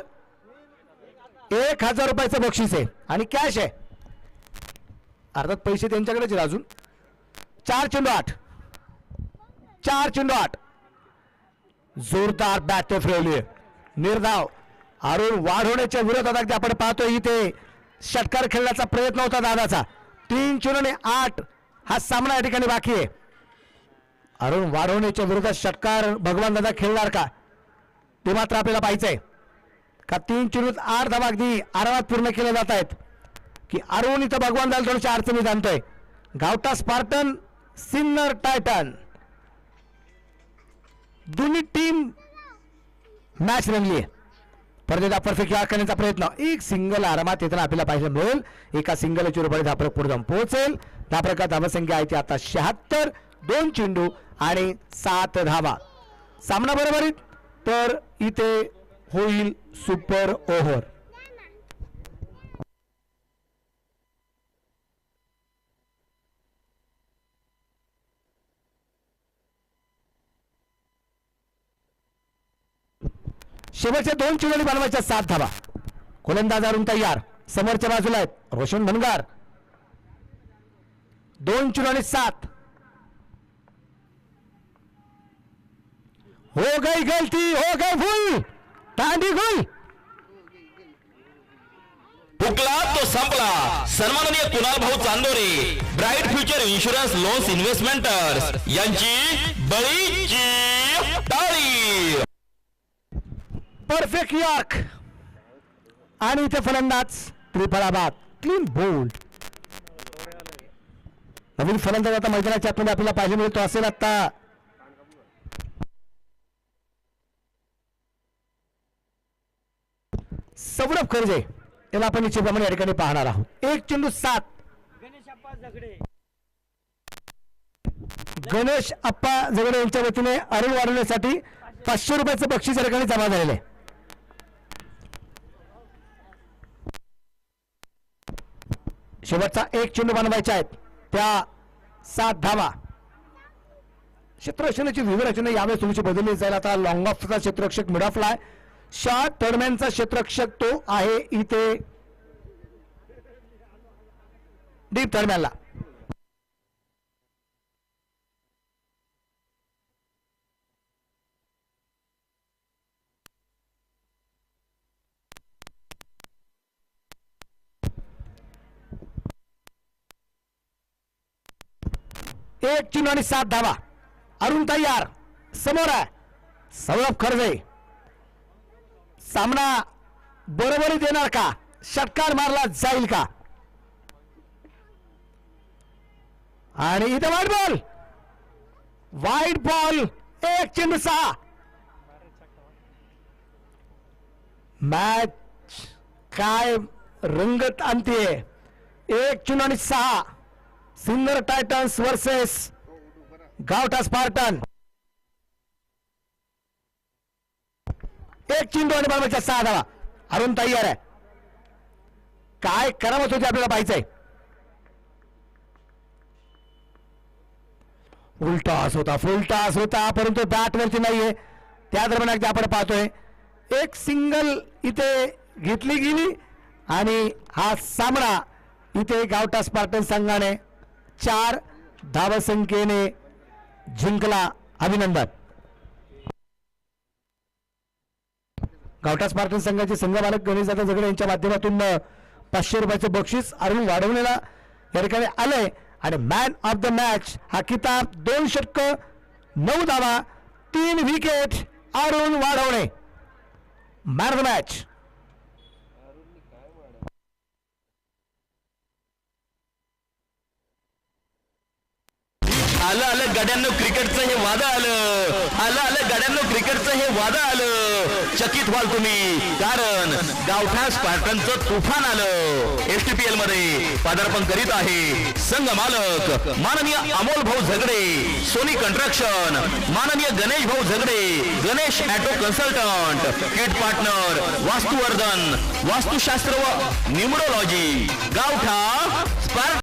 1000 रुपयाचं बक्षीस आहे आणि कॅश आहे. अर्थात पैसे त्यांच्याकडेच आहे अजून. 4 चेंडू 8. 4 चेंडू 8. जोरदार बॅट फिरवली. निर्धाव अरुण वाढवण्याच्या विरोधात अगदी आपण पाहतोय इथे षटकार खेळण्याचा प्रयत्न होता दादाचा. 3 चेंडू आणि 8 हा सामना या ठिकाणी बाकी आहे. अरुण वाढवण्याच्या विरोधात षटकार भगवान दादा खेळणार का ते मात्र आपल्याला पाहायचंय. का 3 चेंडूत 8 धावा अगदी आरामात पूर्ण केल्या जात आहेत की अरुण इथं भगवान दादा थोड्याशा अडचणीत आणतोय. गावटा स्पार्टन, सिन्नर टायटन दोन्ही टीम मॅच रंगली आहे. परत परफेक्ट या करण्याचा प्रयत्न. एक सिंगल आरामात येताना आपल्याला पाहायला मिळेल. एका सिंगलच्या रुपये धापरक पुढे जाऊन पोहोचेल. धापरका धावसंख्या आहे ती आता 76. 2 चेंडू आणि 7 धावा. सामना बरोबरीत तर इथे होईल सुपर ओव्हर. शेवटच्या 2 चेंडू बनवायच्या 7 धावा. गोलंदाज अरुण तयार. समोरच्या बाजूला आहेत रोशन धनगार. 2 चेंडू आणि 7. हो गई गलती, हो गई भूल. तांडी गुल. हुकला तो संपला. सन्माननीय Kunal Bhau Chandore, bright future insurance loans investments यांची बळीची टाळी. परफेक्ट यॉर्क आणि इथे फलंदाज त्रिफळाबाद. Clean bowled. नवीन फलंदाज आता मैदानाच्या आतमध्ये आपल्याला पाहायला मिळतो असेल. आता सौरभ कर्जे याला आपण निश्चितप्रमाणे या ठिकाणी पाहणार आहोत. 1 चेंडू 7. गणेश अप्पा झगडे यांच्या वतीने अरुण वाढवण्यासाठी 500 रुपयाचं बक्षीस या ठिकाणी जमा झालेलं आहे. शेवटचा 1 चेंडू बनवायचा आहेत त्या 7 धावा. क्षेत्ररक्षणाची व्यूहरचना यावेळेस थोडीशी बदलली जाईल. आता लॉंग ऑफचा क्षेत्ररक्षक मिड ऑफला आहे. शॉर्ट टर्मॅनचा क्षेत्ररक्षक तो आहे इथे डीप टर्मॅनला. एक चेंडू आणि 7 धावा. अरुण तयार समोर आहे. सौरभ खरजे सामना बरोबरी देणार का? षटकार मारला जाईल का? आणि इथे वाईट बॉल 1 चेंडू 6. मॅच काय रंगत आणते. 1 चेंडू आणि 6. Sinnar titans versus Gavtha spartan. 1 चेंडू आणि बॉलच्या 6 धावा. अरुण तयार आहे. काय करावं होते आपल्याला पाहायचंय. फुल टॉस होता परंतु बॅट वरती नाहीये. त्या दरम्यान अगदी आपण पाहतोय एक सिंगल इथे घेतली गेली आणि हा सामना इथे गावठा स्पार्टन संघाने 4 धावसंख्येने जिंकला. अभिनंदन. गावठा स्पार्टन संघाचे संघमालक गणेश दादा झगडे यांच्या माध्यमातून 500 रुपयाचं बक्षीस अरुण वाढवणेला या ठिकाणी आलंय. आणि मॅन ऑफ द मॅच हा किताब 2 षटकं 9 धावा 3 विकेट अरुण वाढवणे मॅन ऑफ द मॅच. आलं गाड्यांनो क्रिकेटचं हे वादळ आलं गाड्यांनो क्रिकेटचं हे वादळ आलं. चकित व्हाल तुम्ही कारण गावठा स्पार्टनचं तुफान आलं. STPL मध्ये पदार्पण करीत आहे संघ मालक माननीय अमोल भाऊ झगडे सोनी कंस्ट्रक्शन, माननीय Ganesh Bhau Zagade Ganesh auto consultant, kit partner Vastuvardhan Vastushastra व न्यूमरोलॉजी गावठा स्पार्टन.